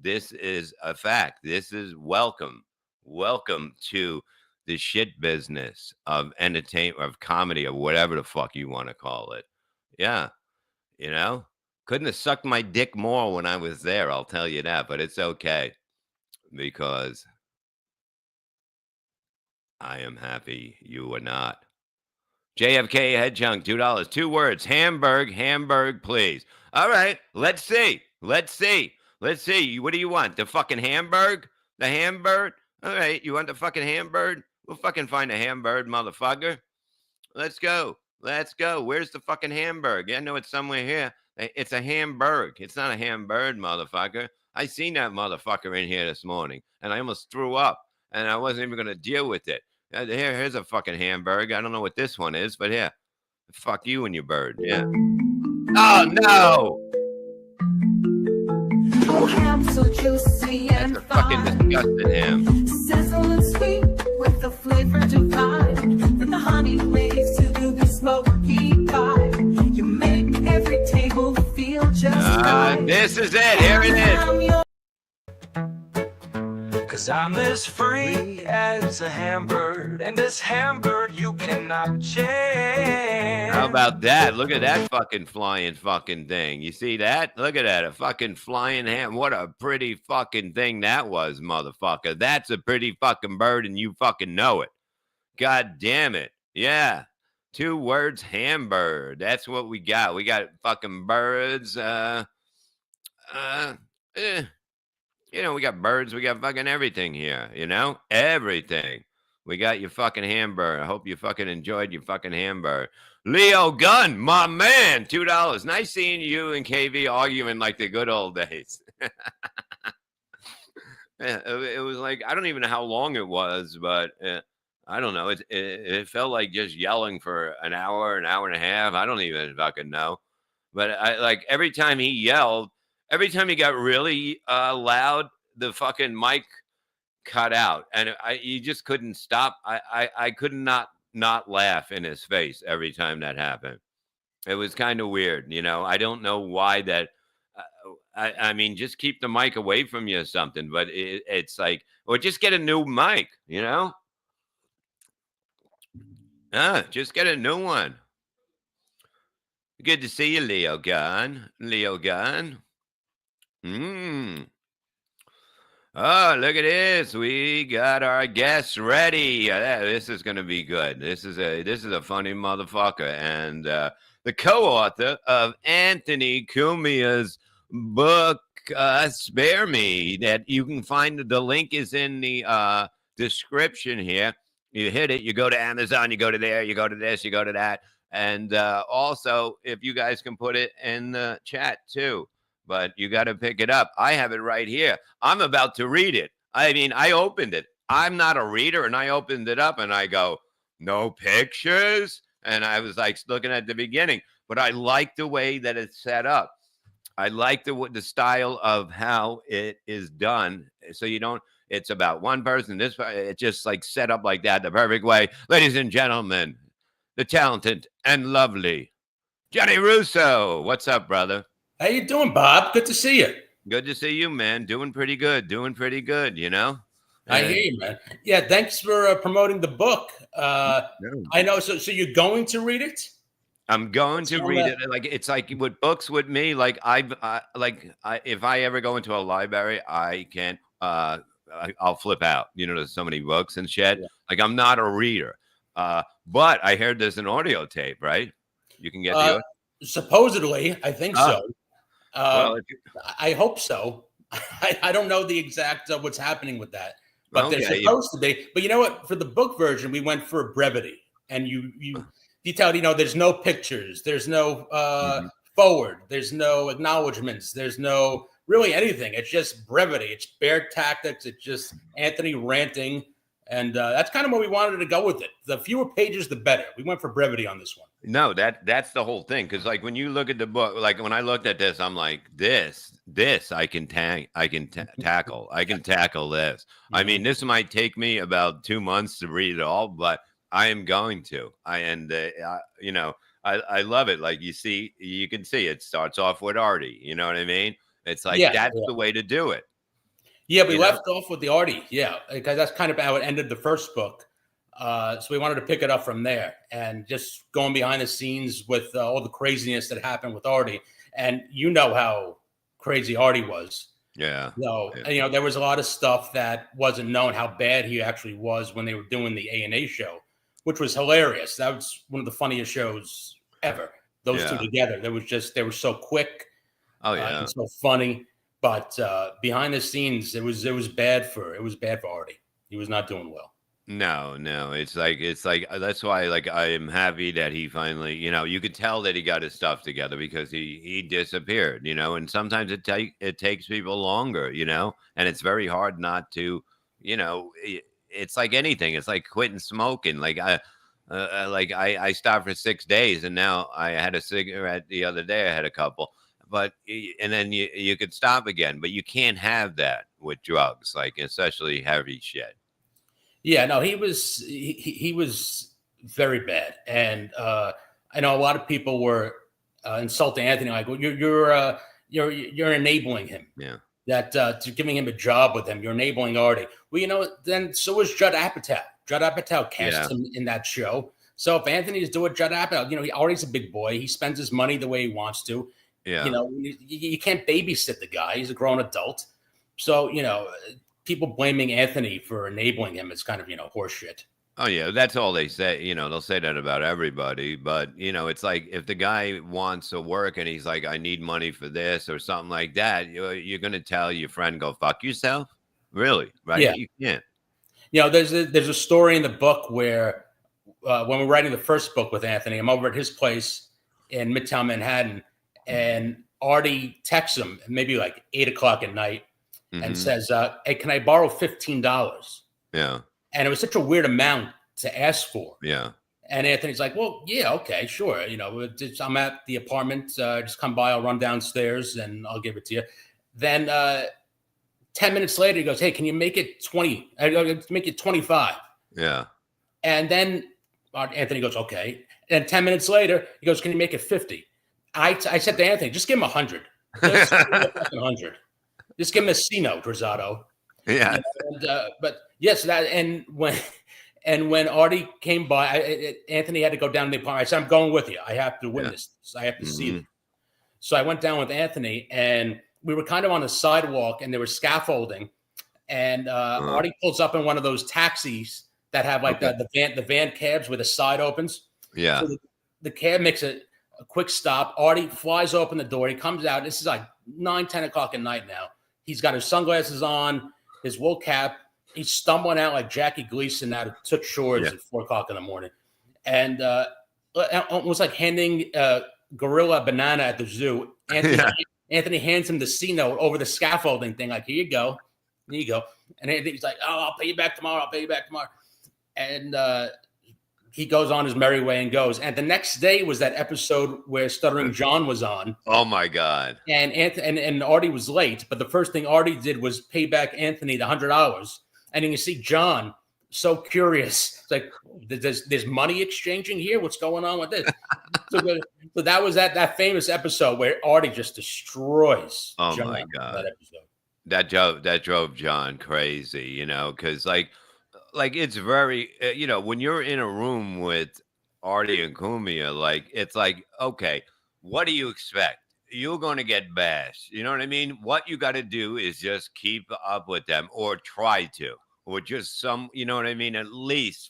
This is a fact. This is welcome. Welcome to the shit business of entertainment, of comedy, or whatever the fuck you want to call it. Yeah. You know, couldn't have sucked my dick more when I was there. I'll tell you that, but it's okay because I am happy you are not. JFK head chunk, $2. 2 words. Hamburg, please. All right. Let's see. What do you want? The fucking Hamburg? The Hamburg? All right. You want the fucking Hamburg? We'll fucking find a Hamburg, motherfucker. Let's go. Where's the fucking Hamburg? I know it's somewhere here. It's a Hamburg. It's not a Hamburg, motherfucker. I seen that motherfucker in here this morning, and I almost threw up, and I wasn't even going to deal with it. Here's a fucking Hamburg. I don't know what this one is, but here. Fuck you and your bird. Yeah. Oh, no. Oh, ham so juicy and That's a fucking disgusting ham. sizzle and sweet with the flavor divine that the honey makes to the smoky pie. You make every table feel just right. This is it. Here it is. Cause I'm as free as a hamburger, and this hamburger you cannot change. How about that? Look at that fucking flying fucking thing. You see that? Look at that. A fucking flying ham. What a pretty fucking thing that was, motherfucker. That's a pretty fucking bird, and you fucking know it. God damn it. Yeah. 2 words, Hamburg. That's what we got. We got fucking birds. You know, we got birds, we got fucking everything here, you know? Everything. We got your fucking Hamburg. I hope you fucking enjoyed your fucking Hamburg. Leo Gunn, my man, $2. Nice seeing you and KV arguing like the good old days. It was like, I don't even know how long it was, but I don't know. It felt like just yelling for an hour and a half. I don't even fucking know. But I like every time he yelled, every time he got really loud, the fucking mic cut out, and you just couldn't stop. I could not laugh in his face every time that happened. It was kind of weird, you know. I don't know why that. I mean, just keep the mic away from you or something. But it's like, or just get a new mic, you know. Just get a new one. Good to see you, Leo Gunn. Leo Gunn. Mm. Oh, look at this. We got our guests ready. This is going to be good. This is a funny motherfucker. And the co-author of Anthony Cumia's book, Spare Me, that you can find. The link is in the description here. You hit it, you go to Amazon, you go to there, you go to this, you go to that. And also, if you guys can put it in the chat too, but you got to pick it up. I have it right here. I'm about to read it. I mean, I opened it. I'm not a reader, and I opened it up and I go, no pictures. And I was like looking at the beginning, but I like the way that it's set up. I like the style of how it is done. So you don't, it's about one person. It's just like set up like that, the perfect way. Ladies and gentlemen, the talented and lovely Johnny Russo. What's up, brother? How you doing, Bob? Good to see you. Good to see you, man. Doing pretty good. I hear you, man. Yeah, thanks for promoting the book. I know. So you're going to read it? I'm going to read it. Like it's like with books with me. Like if I ever go into a library, I can't. I'll flip out. You know, there's so many books and shit. Yeah. Like I'm not a reader. But I heard there's an audio tape, right? You can get the. Supposedly, I think so. Well, I hope so. I don't know the exact what's happening with that, but Okay. they're supposed to be. But you know what? For the book version, we went for brevity, and you detailed. You know, there's no pictures, there's no forward, there's no acknowledgments, there's no really anything. It's just brevity. It's bare tactics. It's just Anthony ranting, and that's kind of what we wanted to go with it. The fewer pages, the better. We went for brevity on this one. No, that's the whole thing. Because like when you look at the book, like when I looked at this, I'm like, this I can tackle. I can tackle this. I mean, this might take me about 2 months to read it all, but I am going to. You know, I love it. Like you can see it starts off with Artie. You know what I mean? It's like that's the way to do it. Yeah, we left off with the Artie. Yeah, because that's kind of how it ended the first book. So we wanted to pick it up from there and just going behind the scenes with all the craziness that happened with Artie. And you know how crazy Artie was. Yeah. So, you know, there was a lot of stuff that wasn't known how bad he actually was when they were doing the A&A show, which was hilarious. That was one of the funniest shows ever. Those two together. They were so quick. Oh yeah. And so funny. But behind the scenes, it was bad for Artie. He was not doing well. No, it's like that's why like I am happy that he finally, you know, you could tell that he got his stuff together because he disappeared, you know, and sometimes it takes people longer, you know, and it's very hard not to, you know, it's like anything. It's like quitting smoking. Like I stopped for 6 days and now I had a cigarette the other day. I had a couple, and then you could stop again, but you can't have that with drugs, like especially heavy shit. Yeah, no, he was very bad, and I know a lot of people were insulting Anthony, like, well, you're enabling him. Yeah, that to giving him a job with him, you're enabling Artie. Well, you know, then so was Judd Apatow. Judd Apatow cast him in that show. So if Anthony's doing Judd Apatow, you know, Artie's a big boy. He spends his money the way he wants to. Yeah, you know, you can't babysit the guy. He's a grown adult. So you know. People blaming Anthony for enabling him is kind of, you know, horseshit. Oh yeah, that's all they say. You know, they'll say that about everybody. But you know, it's like if the guy wants to work and he's like, "I need money for this" or something like that, you're going to tell your friend, "Go fuck yourself." Really? Right? Yeah. You can't. You know, there's a story in the book where when we're writing the first book with Anthony, I'm over at his place in Midtown Manhattan, and Artie texts him maybe like 8:00 at night. And says, "Hey, can I borrow $15?" Yeah. And it was such a weird amount to ask for. Yeah. And Anthony's like, "Well, yeah, okay, sure. You know, I'm at the apartment. Just come by. I'll run downstairs and I'll give it to you." Then 10 minutes later, he goes, "Hey, can you make it 20? Make it 25?" Yeah. And then Anthony goes, "Okay." And 10 minutes later, he goes, "Can you make it 50?" I said to Anthony, "Just give him 100. Just give him 100. Just give him a C note, Rosado." Yeah. And, but yes, that and when And when Artie came by, Anthony had to go down to the apartment. I said, I'm going with you. I have to witness this. I have to see it. So I went down with Anthony, and we were kind of on a sidewalk, and there was scaffolding. And Artie pulls up in one of those taxis that have like the van cabs where the side opens. Yeah. So the cab makes a quick stop. Artie flies open the door. He comes out. This is like 9-10 o'clock at night now. He's got his sunglasses on, his wool cap. He's stumbling out like Jackie Gleason out of Took Shores at 4 o'clock in the morning. And almost like handing gorilla banana at the zoo. Anthony hands him the C note over the scaffolding thing. Like, here you go. Here you go. And he's like, oh, I'll pay you back tomorrow. I'll pay you back tomorrow. And he goes on his merry way and goes. And the next day was that episode where Stuttering John was on. Oh, my God. And Artie was late. But the first thing Artie did was pay back Anthony the $100. And then you see John so curious. It's like, there's money exchanging here? What's going on with this? So that was that famous episode where Artie just destroys Oh, John. my God. That episode. That drove John crazy, you know, because like it's very, you know, when you're in a room with Artie and Cumia, like, it's like, okay, what do you expect? You're going to get bashed. You know what I mean? What you got to do is just keep up with them, or try to, or just you know what I mean? At least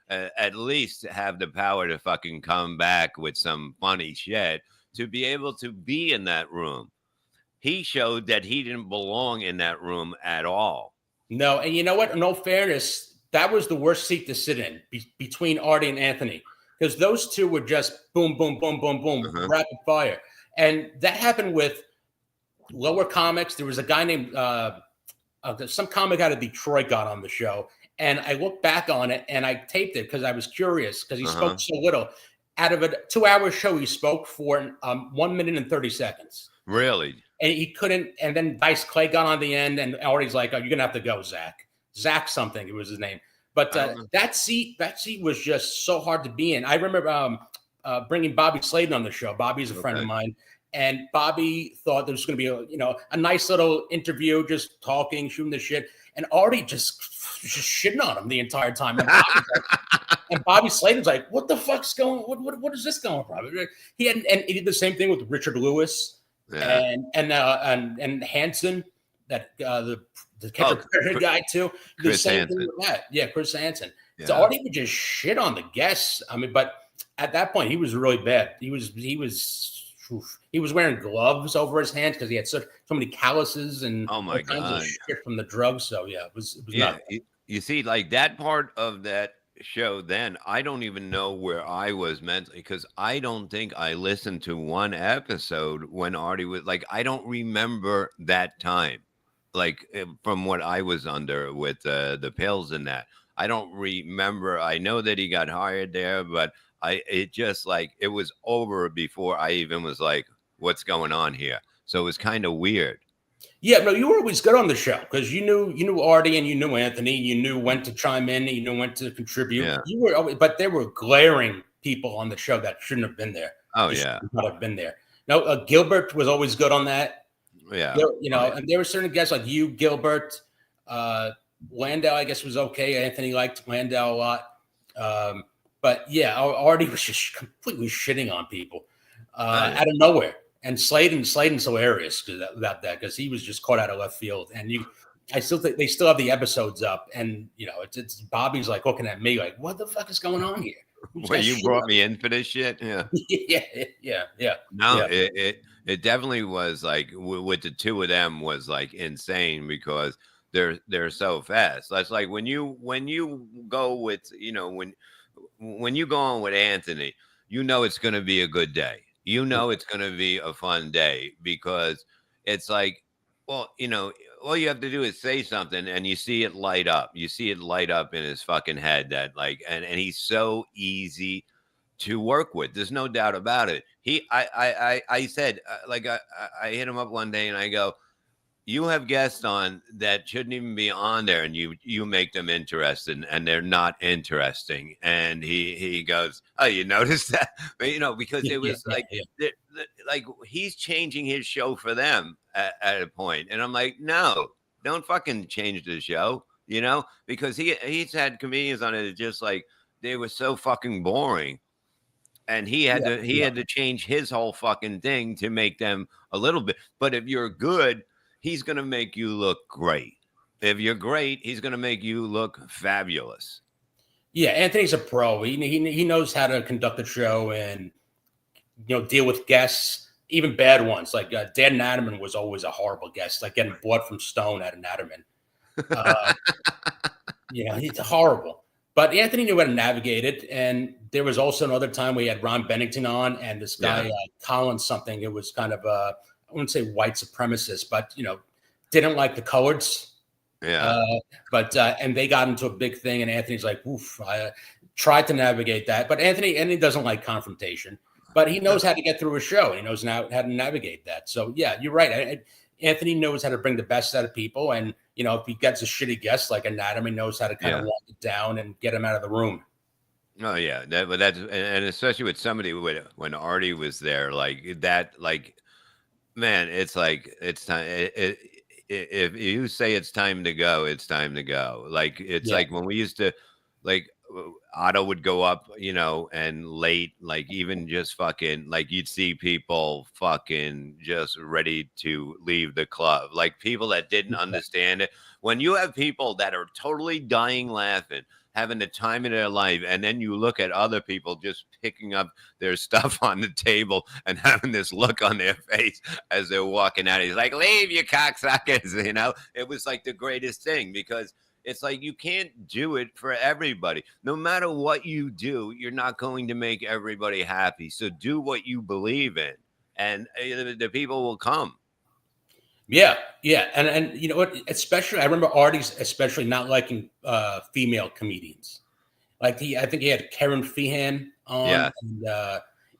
have the power to fucking come back with some funny shit to be able to be in that room. He showed that he didn't belong in that room at all. No, and you know what? In all fairness, that was the worst seat to sit in between Artie and Anthony, because those two were just boom, boom, boom, boom, boom, rapid fire. And that happened with lower comics. There was a guy named some comic out of Detroit got on the show, and I looked back on it and I taped it because I was curious, because he spoke so little. Out of a 2-hour show, he spoke for 1 minute and 30 seconds. Really? And he couldn't. And then Dice Clay got on the end, and Artie's like, "Oh, you're gonna have to go, Zach. Zach something. It was his name." But that seat was just so hard to be in. I remember bringing Bobby Slayton on the show. Bobby's a friend of mine, and Bobby thought there was going to be a nice little interview, just talking, shooting the shit, and Artie just shitting on him the entire time. And Bobby Slayton's like, "What the fuck's going? What is this going from?" He did the same thing with Richard Lewis. Yeah. And Hansen, that the catcher guy too. The same thing with that. Yeah, Chris Hansen. Yeah. So Artie would just shit on the guests. I mean, but at that point he was really bad. He was wearing gloves over his hands because he had so many calluses and oh my God, of shit from the drugs. So yeah, it was not. You see, like that part of that show, then I don't even know where I was mentally, because I don't think I listened to one episode when Artie was like, I don't remember that time, like from what I was under with the pills and that. I don't remember. I know that he got hired there, but it was over before I even was like, what's going on here? So it was kind of weird. Yeah, no, you were always good on the show because you knew Artie and you knew Anthony. You knew when to chime in. You knew when to contribute. Yeah. You were always, but there were glaring people on the show that shouldn't have been there. Oh, they yeah, should not have been there. No, Gilbert was always good on that. Yeah, and there were certain guests like you, Gilbert, Landau. I guess was okay. Anthony liked Landau a lot, but yeah, Artie was just completely shitting on people out of nowhere. And Slayton's hilarious about that because he was just caught out of left field. And I still think they still have the episodes up. And it's Bobby's like looking at me like, what the fuck is going on here? Well, you brought me in for this shit. Yeah. yeah. No, yeah. It definitely was like with the two of them was like insane because they're so fast. That's like when you go with when you go on with Anthony, it's going to be a good day. It's going to be a fun day because it's like, well, all you have to do is say something and you see it light up. You see it light up in his fucking head that like, and he's so easy to work with. There's no doubt about it. I said, like, I hit him up one day and I go, you have guests on that shouldn't even be on there, and you make them interested, and they're not interesting. And he goes, "Oh, you noticed that?" But because it was like he's changing his show for them at a point, and I'm like, no, don't fucking change the show. you know, because he's had comedians on it that just like they were so fucking boring. And he had to change his whole fucking thing to make them a little bit. But if you're good, he's gonna make you look great. If you're great, he's gonna make you look fabulous. Yeah, Anthony's a pro. He knows how to conduct a show and deal with guests, even bad ones. Like Dan Natterman was always a horrible guest, like getting blood from Stone at a Natterman. He's horrible. But Anthony knew how to navigate it. And there was also another time we had Ron Bennington on, and this guy, Colin something, it was kind of I wouldn't say white supremacist, but, didn't like the coloreds. Yeah. And they got into a big thing, and Anthony's like, oof, I tried to navigate that. But Anthony doesn't like confrontation, but he knows how to get through a show. He knows now how to navigate that. So, yeah, you're right. Anthony knows how to bring the best out of people. And, if he gets a shitty guest like a Natterman, he knows how to kind of walk it down and get him out of the room. Oh yeah, and especially with somebody when Artie was there, like that, like, man, it's like it's time. If you say it's time to go, it's time to go. Like it's like when we used to, like Otto would go up, and late, like even just fucking, like you'd see people fucking just ready to leave the club, like people that didn't understand it. When you have people that are totally dying laughing, having the time of their life, and then you look at other people just picking up their stuff on the table and having this look on their face as they're walking out. He's like, leave, you cocksuckers, It was like the greatest thing, because it's like you can't do it for everybody. No matter what you do, you're not going to make everybody happy. So do what you believe in, and the people will come. Yeah. And you know what? Especially, I remember Artie's especially not liking female comedians. Like I think he had Karen Feehan on,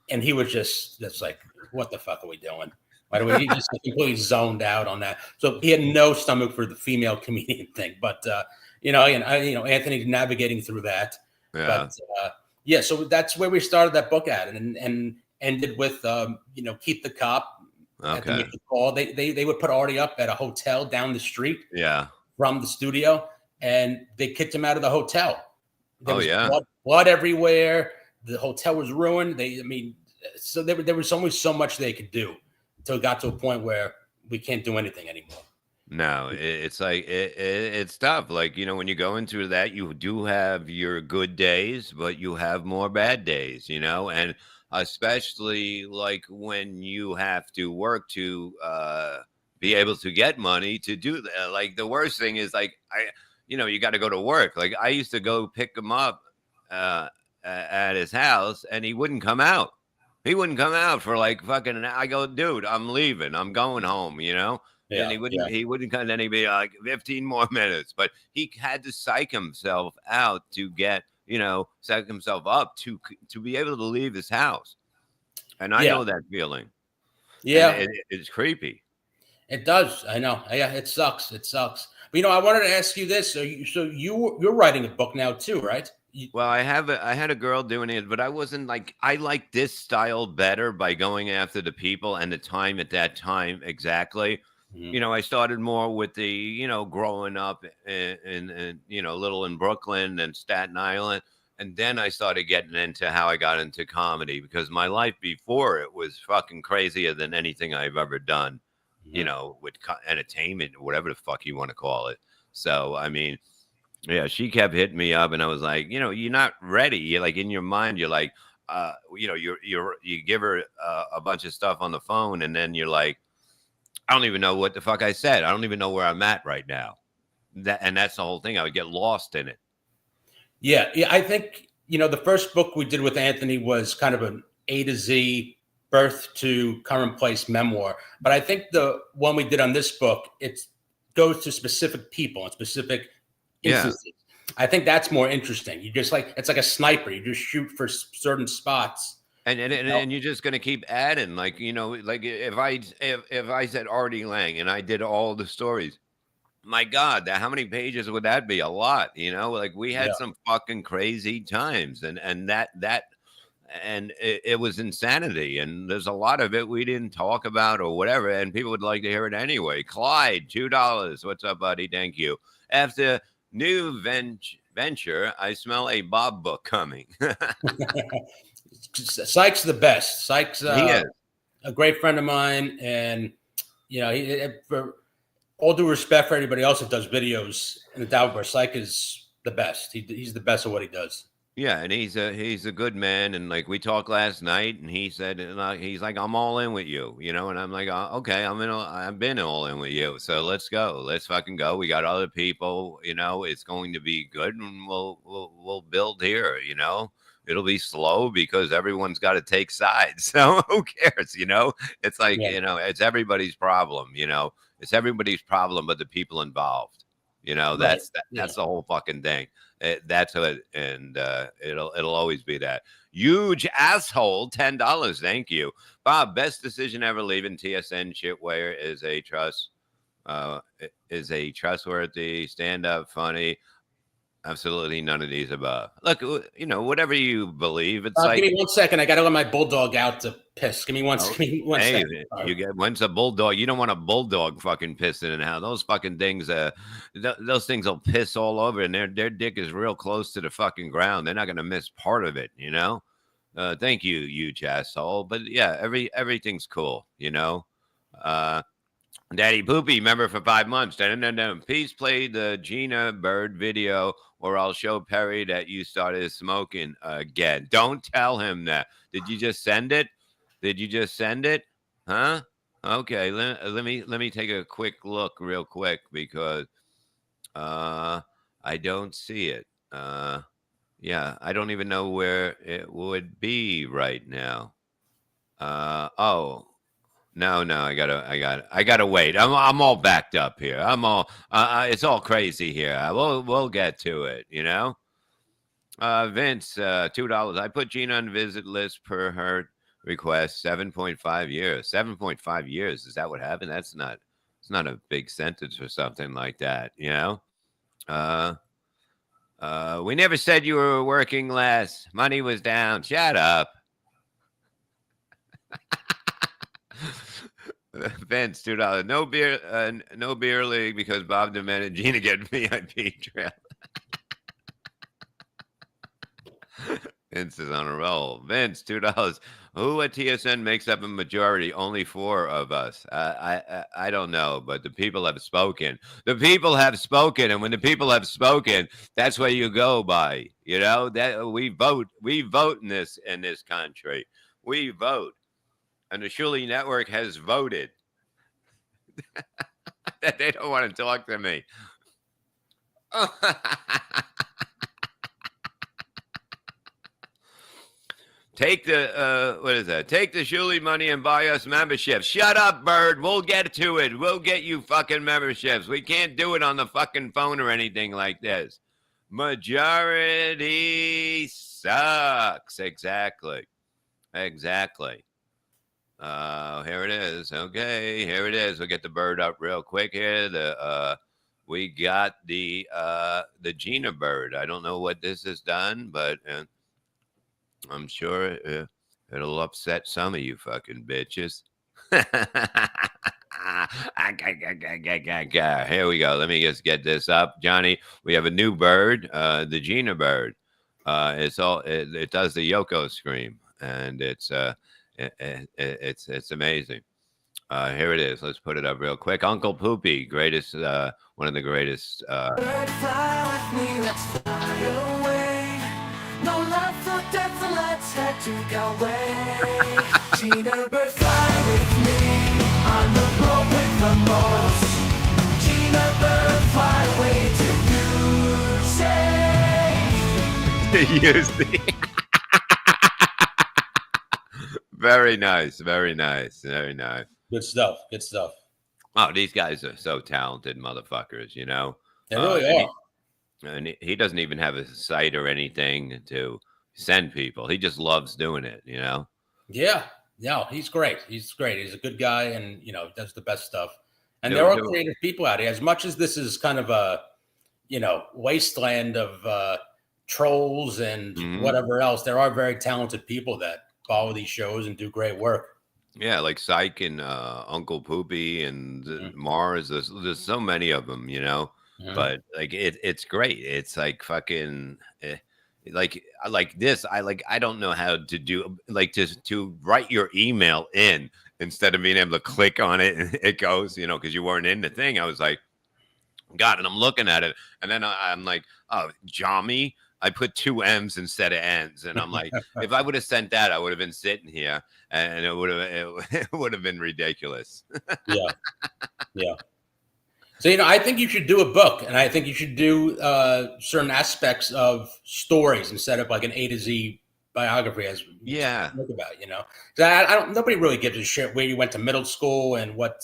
and he was just like, what the fuck are we doing? By the way, he just completely zoned out on that. So he had no stomach for the female comedian thing. But Anthony's navigating through that. Yeah. But so that's where we started that book at, and ended with Keep the Cop. Okay. At the call, they would put Artie up at a hotel down the street. Yeah. From the studio, and they kicked him out of the hotel. There was blood everywhere. The hotel was ruined. So there was only so much they could do until it got to a point where we can't do anything anymore. No, it's like it's tough. Like, when you go into that, you do have your good days, but you have more bad days, and especially like when you have to work to be able to get money to do that. Like the worst thing is like you got to go to work. Like I used to go pick him up at his house, and he wouldn't come out. He wouldn't come out for like fucking an hour. I go, dude, I'm leaving. I'm going home, Yeah, and he wouldn't come. Then he'd be like 15 more minutes. But he had to psych himself out to get, psych himself up to be able to leave his house. And I know that feeling. Yeah, it's creepy. It does. I know. Yeah, it sucks. But I wanted to ask you this. So you're writing a book now too, right? Well, I had a girl doing it, but I wasn't like, I like this style better by going after the people and the time at that time. Exactly. Mm-hmm. I started more with the, growing up in little in Brooklyn and Staten Island. And then I started getting into how I got into comedy, because my life before it was fucking crazier than anything I've ever done, with entertainment, whatever the fuck you want to call it. So, yeah, she kept hitting me up, and I was like, you're not ready. You're like, in your mind, you're like, you give her a bunch of stuff on the phone, and then you're like, I don't even know what the fuck I said. I don't even know where I'm at right now. That's the whole thing. I would get lost in it. Yeah. I think, the first book we did with Anthony was kind of an A to Z birth to current place memoir. But I think the one we did on this book, it goes to specific people and specific instances. I think that's more interesting. You just it's like a sniper. You just shoot for certain spots. And you're just gonna keep adding, like like if I said Artie Lang and I did all the stories, my God, how many pages would that be? A lot, Like we had some fucking crazy times, and it was insanity, and there's a lot of it we didn't talk about or whatever, and people would like to hear it anyway. Clyde, $2. What's up, buddy? Thank you. After New venture. I smell a Bob book coming. Sykes the best. Sykes He is. a great friend of mine, and for all due respect for anybody else that does videos in the Downward, Syke is the best. He's the best at what he does. Yeah, and he's a good man, and like we talked last night, and he said, he's like, I'm all in with you, and I'm like, okay, I've been all in with you, so let's go, let's fucking go. We got other people, it's going to be good, and we'll build here, It'll be slow because everyone's got to take sides. So who cares, It's like, it's everybody's problem, It's everybody's problem, but the people involved, that's the whole fucking thing. That's it, and it'll always be that. Huge asshole, $10. Thank you, Bob. Best decision ever leaving TSN shitware is a trustworthy, stand up, funny. Absolutely none of these above. Look, whatever you believe. It's like, give me 1 second. I got to let my bulldog out to piss. Give me one second. When's a bulldog? You don't want a bulldog fucking pissing in how those fucking things. Those things will piss all over, and their dick is real close to the fucking ground. They're not gonna miss part of it, Thank you, huge asshole. But yeah, everything's cool, Daddy Poopy, member for 5 months. Please play the Gina Bird video, or I'll show Perry that you started smoking again. Don't tell him that. Did you just send it? Huh? Okay, let me take a quick look real quick because I don't see it. Yeah, I don't even know where it would be right now. Oh. No, I gotta wait. I'm all backed up here. It's all crazy here. We'll get to it, Vince, $2. I put Gina on visit list per her request. 7.5 years. 7.5 years. Is that what happened? It's not a big sentence or something like that, we never said you were working less. Money was down. Shut up. Vince, $2. No beer league because Bob demanded Gina get VIP trail. Vince is on a roll. Vince, $2. Who at TSN makes up a majority? Only 4 of us. I don't know, but the people have spoken. The people have spoken, and when the people have spoken, that's where you go by. That we vote. We vote in this country. We vote. And the Shuli Network has voted that they don't want to talk to me. Take the what is that? Take the Shuli money and buy us memberships. Shut up, Bird. We'll get to it. We'll get you fucking memberships. We can't do it on the fucking phone or anything like this. Majority sucks. Exactly. Here it is. Okay, here it is. We'll get the bird up real quick here. We got the Gina bird. I don't know what this has done, but I'm sure it'll upset some of you fucking bitches. Here we go. Let me just get this up, Johnny. We have a new bird, the Gina bird. It does the Yoko scream, and it's amazing. Here it is. Let's put it up real quick. Uncle Poopy, greatest, one of the greatest. Bird, fly with me, let's fly away. No love for death, so let's head to Galway. Gina bird, fly with me on the boat with the most. Gina bird, fly away to Use the. Very nice. Good stuff. Oh, these guys are so talented motherfuckers, They really are. And he doesn't even have a site or anything to send people. He just loves doing it, Yeah, he's great. He's a good guy, and does the best stuff. And there are creative people out here. As much as this is kind of a wasteland of trolls and whatever else, there are very talented people that follow these shows and do great work. Yeah, like Syke and Uncle Poopy and Mars. There's so many of them, but like it's great. It's like fucking like this. I don't know how to do like to write your email in instead of being able to click on it and it goes, because you weren't in the thing. I was like, God, and I'm looking at it, and then I'm like, oh, Jami. I put 2 M's instead of N's, and I'm like, if I would have sent that, I would have been sitting here, and it would have been ridiculous. Yeah, yeah. So I think you should do a book, and I think you should do certain aspects of stories instead of like an A to Z biography, as we talk about. 'Cause I don't. Nobody really gives a shit where you went to middle school and what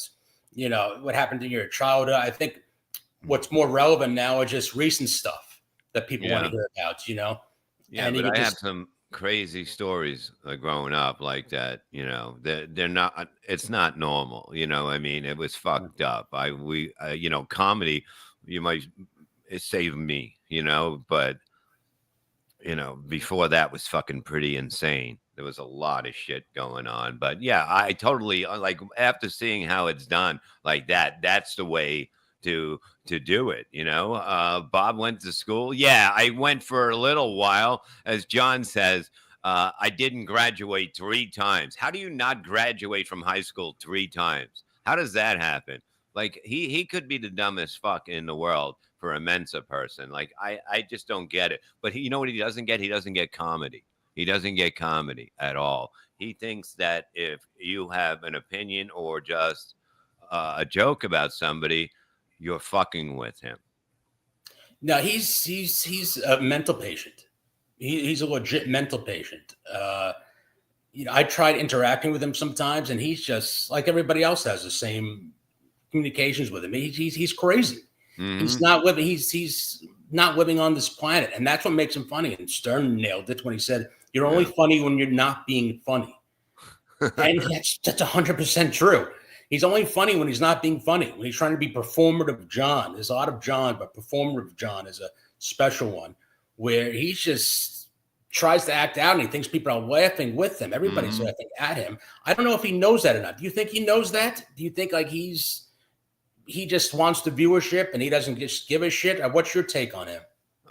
happened in your childhood. I think what's more relevant now is just recent stuff that people want to hear about. Yeah, and but I have some crazy stories growing up like that. They're not. It's not normal. I mean, it was fucked up. Comedy. You might it saved me. But before that was fucking pretty insane. There was a lot of shit going on. But yeah, I totally like after seeing how it's done like that. That's the way to do it. Bob went to school. Yeah, I went for a little while. As John says, I didn't graduate 3 times. How do you not graduate from high school 3 times? How does that happen? Like he could be the dumbest fuck in the world for a Mensa person. Like I just don't get it. But you know what he doesn't get? He doesn't get comedy. He doesn't get comedy at all. He thinks that if you have an opinion or just a joke about somebody, you're fucking with him. No, he's a mental patient. He's a legit mental patient. I tried interacting with him sometimes, and he's just like everybody else has the same communications with him. He's crazy. Mm-hmm. He's not living. He's not living on this planet, and that's what makes him funny. And Stern nailed it when he said, "You're only funny when you're not being funny," and that's 100% true. He's only funny when he's not being funny, when he's trying to be performative John. There's a lot of John, but performative John is a special one where he just tries to act out and he thinks people are laughing with him. Everybody's laughing at him. I don't know if he knows that or not. Do you think he knows that? Do you think like he just wants the viewership and he doesn't just give a shit? Or what's your take on him?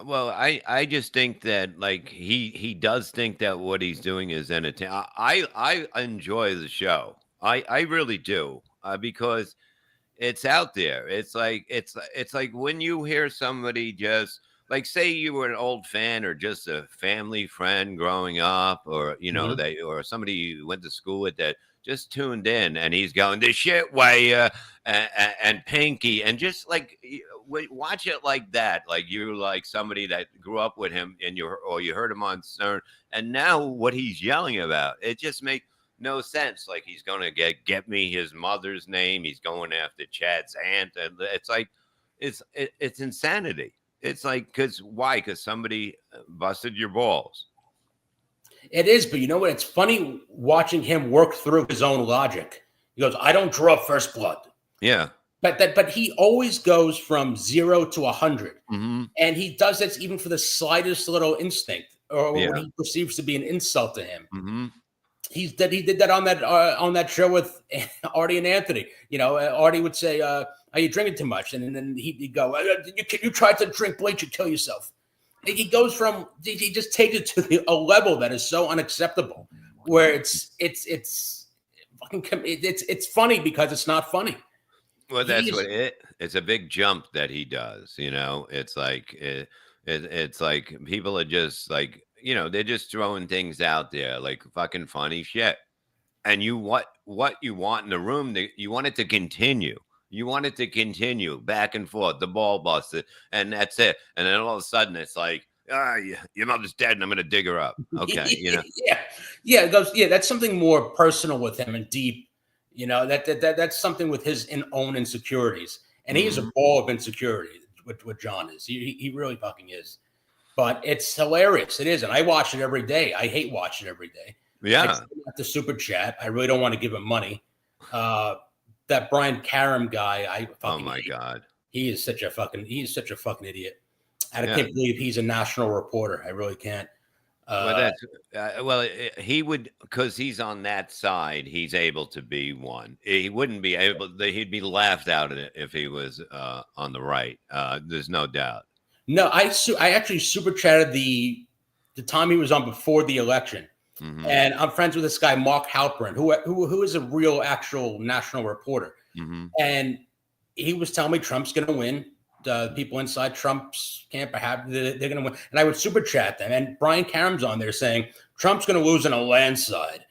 Well, I just think that like he does think that what he's doing is entertaining. I enjoy the show. I really do. Because it's out there. It's like when you hear somebody just like say you were an old fan or just a family friend growing up, or or somebody you went to school with that just tuned in and he's going this shit way and Pinky and just like watch it like that, like you're like somebody that grew up with him and you heard him on Stern, and now what he's yelling about, it just makes no sense. Like he's gonna get me his mother's name. He's going after Chad's aunt, and it's like it's insanity. It's like because why? Because somebody busted your balls. It is, but you know what? It's funny watching him work through his own logic. He goes, "I don't draw first blood." Yeah, but he always goes from 0 to 100, and he does this even for the slightest little instinct or what he perceives to be an insult to him. He did that on that show with Artie and Anthony. Artie would say, "Are you drinking too much?" And then he'd go, "You tried to drink bleach, you kill yourself." And he goes from he just takes it to a level that is so unacceptable, where it's funny because it's not funny. Well, that's it's a big jump that he does. It's like it's like people are just like. They're just throwing things out there like fucking funny shit. And what you want in the room, you want it to continue. You want it to continue back and forth, the ball busted, and that's it. And then all of a sudden it's like, your mother's dead and I'm going to dig her up. Okay. Yeah. It goes, that's something more personal with him and deep, that's something with his own insecurities. And he is a ball of insecurity, what John is. He really fucking is. But it's hilarious. It is. And I watch it every day. I hate watching it every day. Yeah. At the super chat. I really don't want to give him money. That Brian Karam guy, oh my God. He is such a fucking idiot. And I can't believe he's a national reporter. I really can't. Well, that's well. He would, because he's on that side. He's able to be one. He wouldn't be able. He'd be laughed out of it if he was on the right. There's no doubt. No, I actually super chatted the time he was on before the election, Hmm. and I'm friends with this guy Mark Halperin, who is a real actual national reporter, Hmm. and he was telling me Trump's going to win. The people inside Trump's camp are happy that they're going to win, and I would super chat them. And Brian Karam's on there saying Trump's going to lose in a landslide.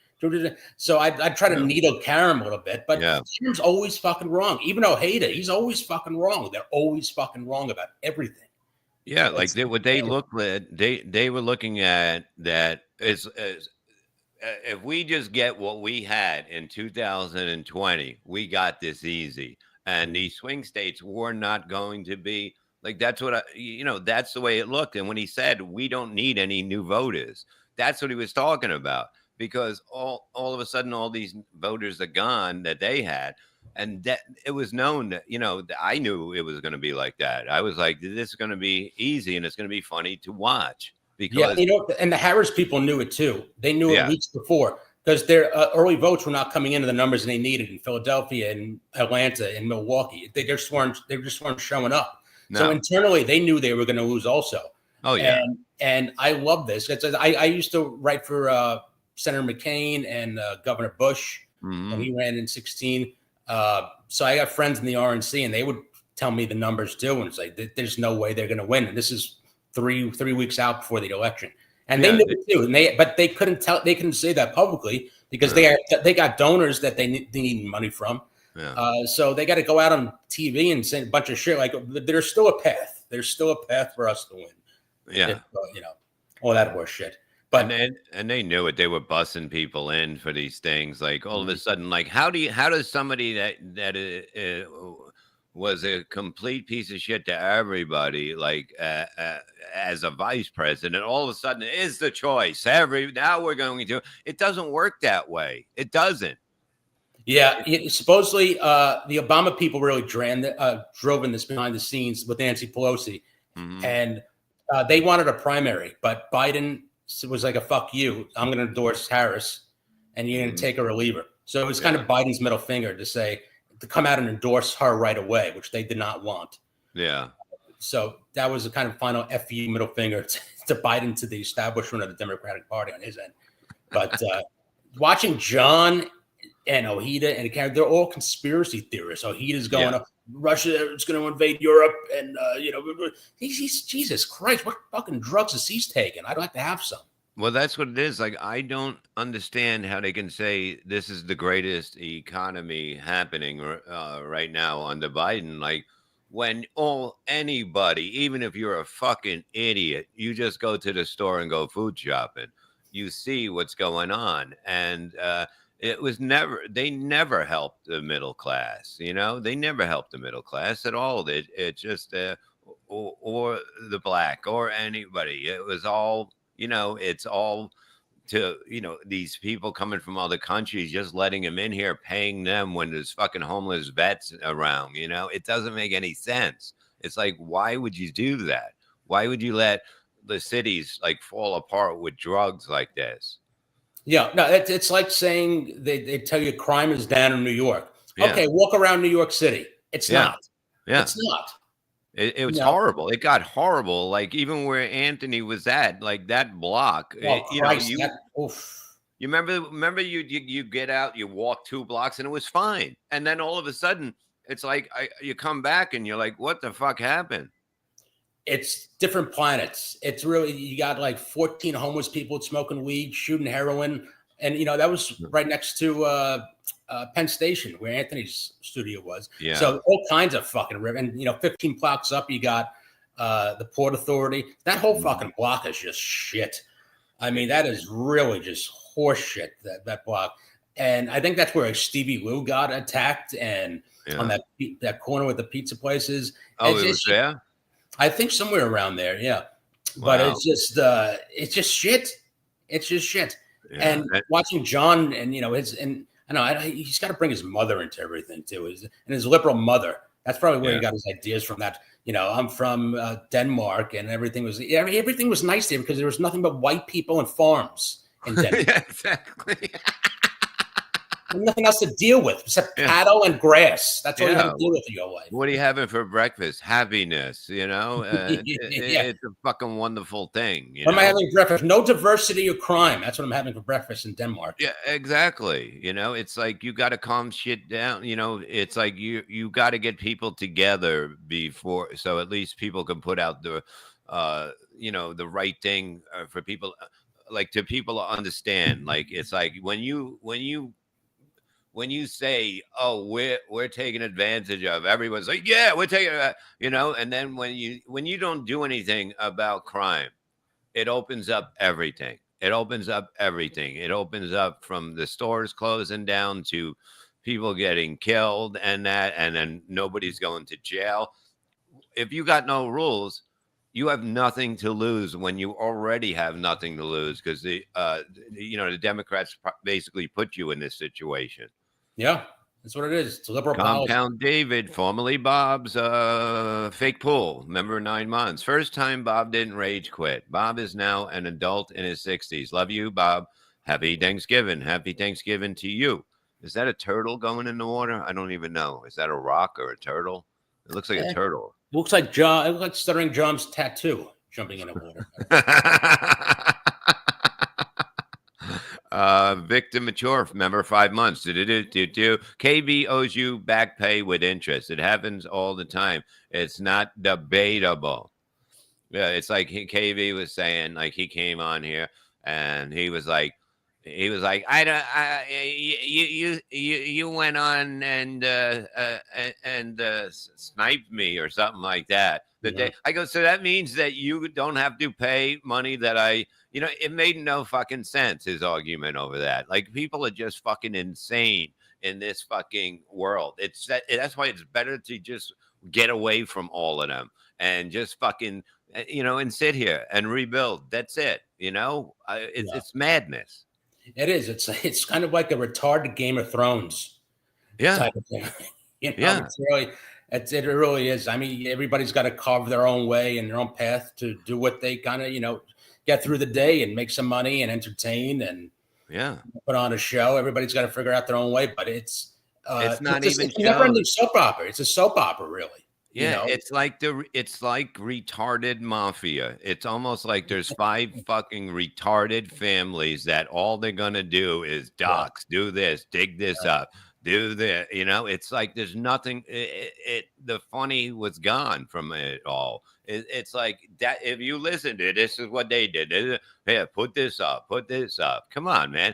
So I try to needle Karam a little bit, but Yeah. Karam's always fucking wrong. Even Ojeda, he's always fucking wrong. They're always fucking wrong about everything. Yeah, like what they looked at, they were looking at that as if we just get what we had in 2020, we got this easy. And these swing states were not going to be like that's what that's the way it looked. And when he said we don't need any new voters, that's what he was talking about. Because all of a sudden all these voters are gone that they had. And that it was known that, I knew it was going to be like that. I was like, this is going to be easy and it's going to be funny to watch because and the Harris people knew it too. They knew it Yeah. weeks before because their early votes were not coming into the numbers they needed in Philadelphia and Atlanta and Milwaukee. They just weren't showing up. So No. internally, they knew they were going to lose also. Oh yeah. And I love this. I used to write for Senator McCain and Governor Bush when he ran in 2016. So I got friends in the RNC, and they would tell me the numbers too, and it's like there's no way they're going to win. And this is three weeks out before the election, and they knew it too. But they couldn't say that publicly because they got donors that they need money from. Yeah. So they got to go out on TV and say a bunch of shit like there's still a path. There's still a path for us to win. Yeah. If, all that horse shit. But and they knew it. They were bussing people in for these things. Like all of a sudden, like how does somebody that was a complete piece of shit to everybody, like as a vice president, all of a sudden is the choice. Now we're going to. It doesn't work that way. It doesn't. Yeah, supposedly the Obama people really drove in this behind the scenes with Nancy Pelosi, and they wanted a primary, but Biden was like a fuck you. I'm going to endorse Harris, and you're going to take her or leave her. So it was kind of Biden's middle finger to come out and endorse her right away, which they did not want. Yeah. So that was a kind of final FU middle finger to Biden, to the establishment of the Democratic Party on his end. But watching John and Ojeda and Karen, they're all conspiracy theorists. Ojeda's going up. Russia is going to invade Europe, and he's Jesus Christ, what fucking drugs is he taking? I'd like to have some. Well, that's what it is. Like, I don't understand how they can say this is the greatest economy happening right now under Biden. Like, when anybody, even if you're a fucking idiot, you just go to the store and go food shopping. You see what's going on, and they never helped the middle class. They never helped the middle class at all. It just or the black or anybody. It was all. It's all to, these people coming from other countries, just letting them in here, paying them when there's fucking homeless vets around, it doesn't make any sense. It's like, why would you do that? Why would you let the cities like fall apart with drugs like this? Yeah, no, it's like saying they tell you crime is down in New York. Yeah. Okay, walk around New York City. It's not. Yeah. It's not. It was horrible. It got horrible. Like even where Anthony was at, like that block. You remember you get out, you walk 2 blocks, and it was fine. And then all of a sudden, it's like you come back and you're like, what the fuck happened? It's different planets. It's really, you got like 14 homeless people smoking weed, shooting heroin, and that was right next to Penn Station, where Anthony's studio was. Yeah. So all kinds of fucking and 15 blocks up, you got the Port Authority. That whole fucking block is just shit. I mean, that is really just horse shit, that block. And I think that's where Stevie Lou got attacked, and on that corner with the pizza places. Oh, it was there? I think somewhere around there, yeah. Wow. But it's just shit. It's just shit. Yeah. And watching John and he's got to bring his mother into everything too. His liberal mother. That's probably where Yeah. he got his ideas from. That I'm from Denmark, and everything was nice there because there was nothing but white people and farms in Denmark. Yeah, exactly. Nothing else to deal with except Yeah. cattle and grass. That's all you had Yeah. to deal with in your life. What are you having for breakfast? Happiness, Yeah. it's a fucking wonderful thing. What am I having for breakfast? No diversity or crime. That's what I'm having for breakfast in Denmark. Yeah, exactly. It's like you got to calm shit down. It's like you got to get people together before, so at least people can put out the, the right thing for people, like to people to understand. Like it's like when you say, "Oh, we're taking advantage of," everyone's like, "Yeah, we're taking," and then when you don't do anything about crime, it opens up everything. It opens up everything. It opens up from the stores closing down to people getting killed and then nobody's going to jail. If you got no rules, you have nothing to lose when you already have nothing to lose because the Democrats basically put you in this situation. Yeah, that's what it is. It's a liberal policy. Compound David, formerly Bob's fake pool, member 9 months. First time Bob didn't rage quit. Bob is now an adult in his 60s. Love you, Bob. Happy Thanksgiving. Happy Thanksgiving to you. Is that a turtle going in the water? I don't even know. Is that a rock or a turtle? It looks like a turtle. Looks like John. It looks like Stuttering John's tattoo jumping in the water. Victim mature, member 5 months. KB owes you back pay with interest. It happens all the time. It's not debatable. Yeah, it's like KB was saying, like he came on here and he was like, I don't, you went on and sniped me or something like that. The day I go, so that means that you don't have to pay money that it made no fucking sense, his argument over that. Like people are just fucking insane in this fucking world. That's why it's better to just get away from all of them and just fucking, and sit here and rebuild. That's it. It's madness. It is. It's kind of like a retarded Game of Thrones type of thing. It really is. I mean, everybody's got to carve their own way and their own path to do what they kind of, get through the day and make some money and entertain and put on a show. Everybody's got to figure out their own way, but it's not it's even a never-ending soap opera. It's a soap opera, really. Yeah, it's like retarded mafia. It's almost like there's 5 fucking retarded families that all they're gonna do is dox, do this, dig this up, do this. It's like there's nothing. The funny was gone from it all. It's like that. If you listen to it, this is what they did. Hey, put this up, put this up. Come on, man.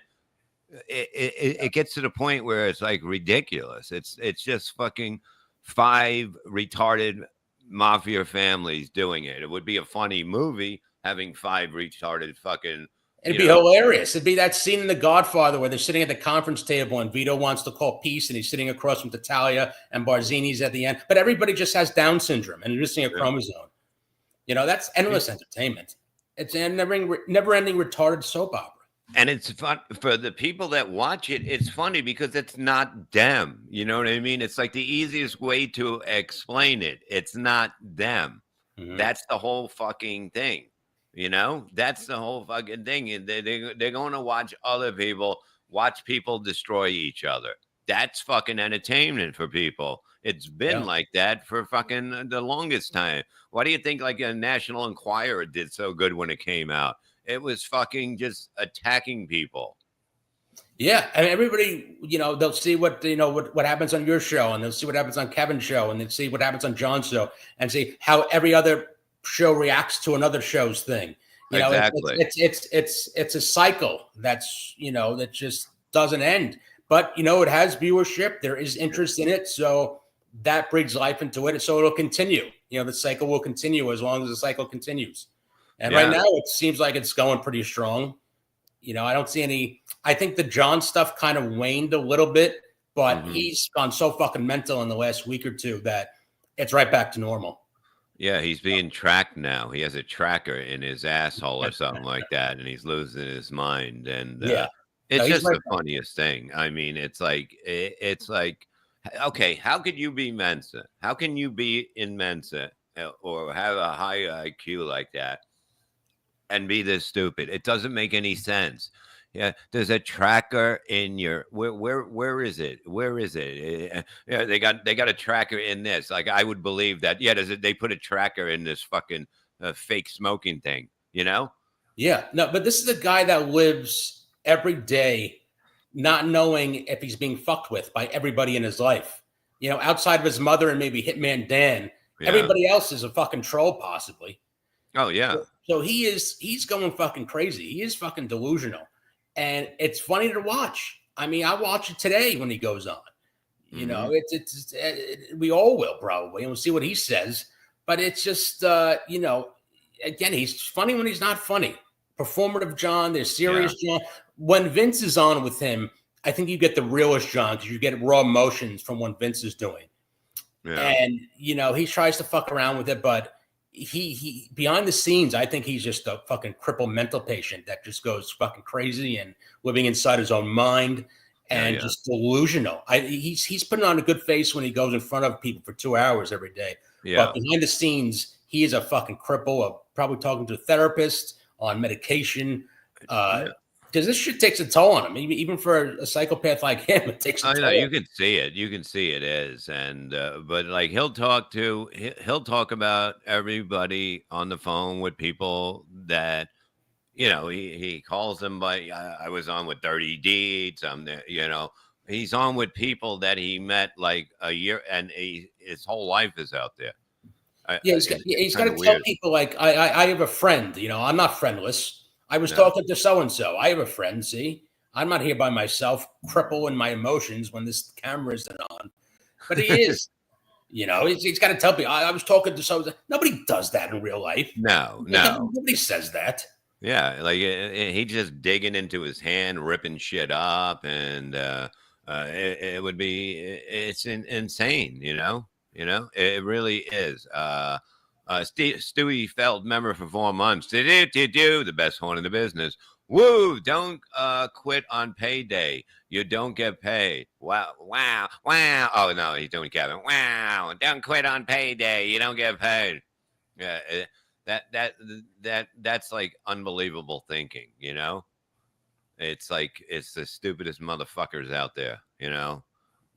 It gets to the point where it's like ridiculous. It's just fucking 5 retarded mafia families doing it. It would be a funny movie having 5 retarded fucking. It'd be hilarious. It'd be that scene in The Godfather where they're sitting at the conference table and Vito wants to call peace and he's sitting across from Tattaglia and Barzini's at the end. But everybody just has Down syndrome and they're missing a chromosome. That's endless entertainment. It's a never-ending retarded soap opera. And it's fun for the people that watch it. It's funny because it's not them. You know what I mean? It's like the easiest way to explain it. It's not them. Mm-hmm. That's the whole fucking thing. That's the whole fucking thing. They're going to watch other people watch people destroy each other. That's fucking entertainment for people. It's been like that for fucking the longest time. Why do you think like a National Enquirer did so good when it came out? It was fucking just attacking people. Yeah, and everybody, they'll see what what happens on your show, and they'll see what happens on Kevin's show, and they'll see what happens on John's show, and see how every other show reacts to another show's thing. Exactly. It's a cycle that's that just doesn't end. But it has viewership. There is interest in it, so that breathes life into it. So it'll continue. The cycle will continue as long as the cycle continues. And right now, it seems like it's going pretty strong. I don't see any. I think the John stuff kind of waned a little bit, but he's gone so fucking mental in the last week or two that it's right back to normal. Yeah, he's being tracked now. He has a tracker in his asshole or something like that, and he's losing his mind. And it's just the funniest thing. I mean, it's like Okay, how could you be Mensa? How can you be in Mensa or have a high IQ like that and be this stupid? It doesn't make any sense. Yeah, there's a tracker in your where is it? Where is it? Yeah, they got a tracker in this. Like I would believe that. Yeah, they put a tracker in this fucking fake smoking thing. You know? Yeah, no, but this is a guy that lives every day not knowing if he's being fucked with by everybody in his life. You know, outside of his mother and maybe Hitman Dan, Yeah. everybody else is a fucking troll, possibly. Oh yeah. So he's going fucking crazy. He is fucking delusional. And it's funny to watch. I mean, I watch it today when he goes on. You know, we all will probably, and we'll see what he says. But it's just, you know, again, he's funny when he's not funny. Performative John, there's serious John. When Vince is on with him, I think you get the realest John because you get raw emotions from what Vince is doing. Yeah. And you know, he tries to fuck around with it, but he behind the scenes, I think he's just a fucking crippled mental patient that just goes fucking crazy and living inside his own mind and just delusional. He's putting on a good face when he goes in front of people for 2 hours every day. Yeah. But behind the scenes, he is a fucking cripple, probably talking to a therapist on medication. Because this shit takes a toll on him. Even for a psychopath like him, it takes a toll. You can see it. You can see it is, and but like he'll talk about everybody on the phone with people that you know. He calls them by. I was on with Dirty Deeds. I'm there. You know, he's on with people that he met like a year, and his whole life is out there. He's got to tell people like I have a friend. You know, I'm not friendless. I was talking to so-and-so. I have a friend, see? I'm not here by myself, cripple in my emotions when this camera isn't on. But he is. You know, he's got to tell people, I was talking to so-and-so. Nobody does that in real life. No. Nobody says that. Yeah, like he just digging into his hand, ripping shit up, and it would be, it's insane, you know? It really is. Stewie Feld, member for 4 months. The best horn in the business. Woo! Don't quit on payday. You don't get paid. Wow! Oh no, he's doing Kevin. Wow! Don't quit on payday. You don't get paid. Yeah, that's like unbelievable thinking. You know, it's like it's the stupidest motherfuckers out there. You know.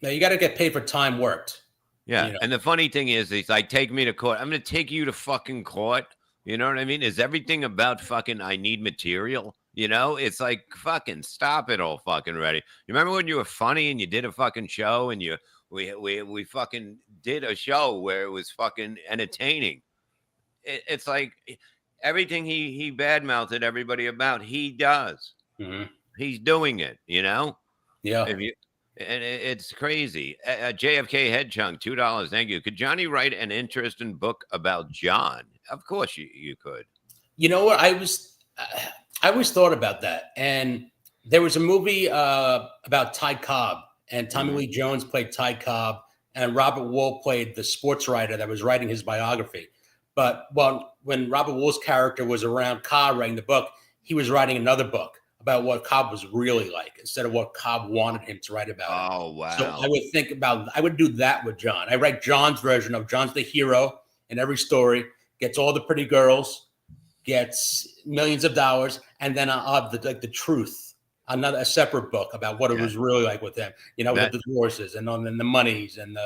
No, you got to get paid for time worked. Yeah, you know? And the funny thing is, he's like, take me to court. I'm going to take you to fucking court. You know what I mean? Is everything about fucking I need material? You know, it's like fucking stop it all fucking ready. You remember when you were funny and you did a fucking show and we fucking did a show where it was fucking entertaining. It's like everything he badmouthed everybody about, he does. Mm-hmm. He's doing it, you know? Yeah. And it's crazy. JFK Head Chunk, $2. Thank you. Could Johnny write an interesting book about John? Of course you could. You know what? I always thought about that. And there was a movie about Ty Cobb, and Tommy Lee Jones played Ty Cobb, and Robert Wool played the sports writer that was writing his biography. But when Robert Wool's character was around Cobb writing the book, he was writing another book about what Cobb was really like instead of what Cobb wanted him to write about. Oh, wow. So I would do that with John. I write John's version of John's the hero in every story, gets all the pretty girls, gets millions of dollars, and then I'll have the truth, a separate book about what it was really like with them, you know, with the divorces and then the monies and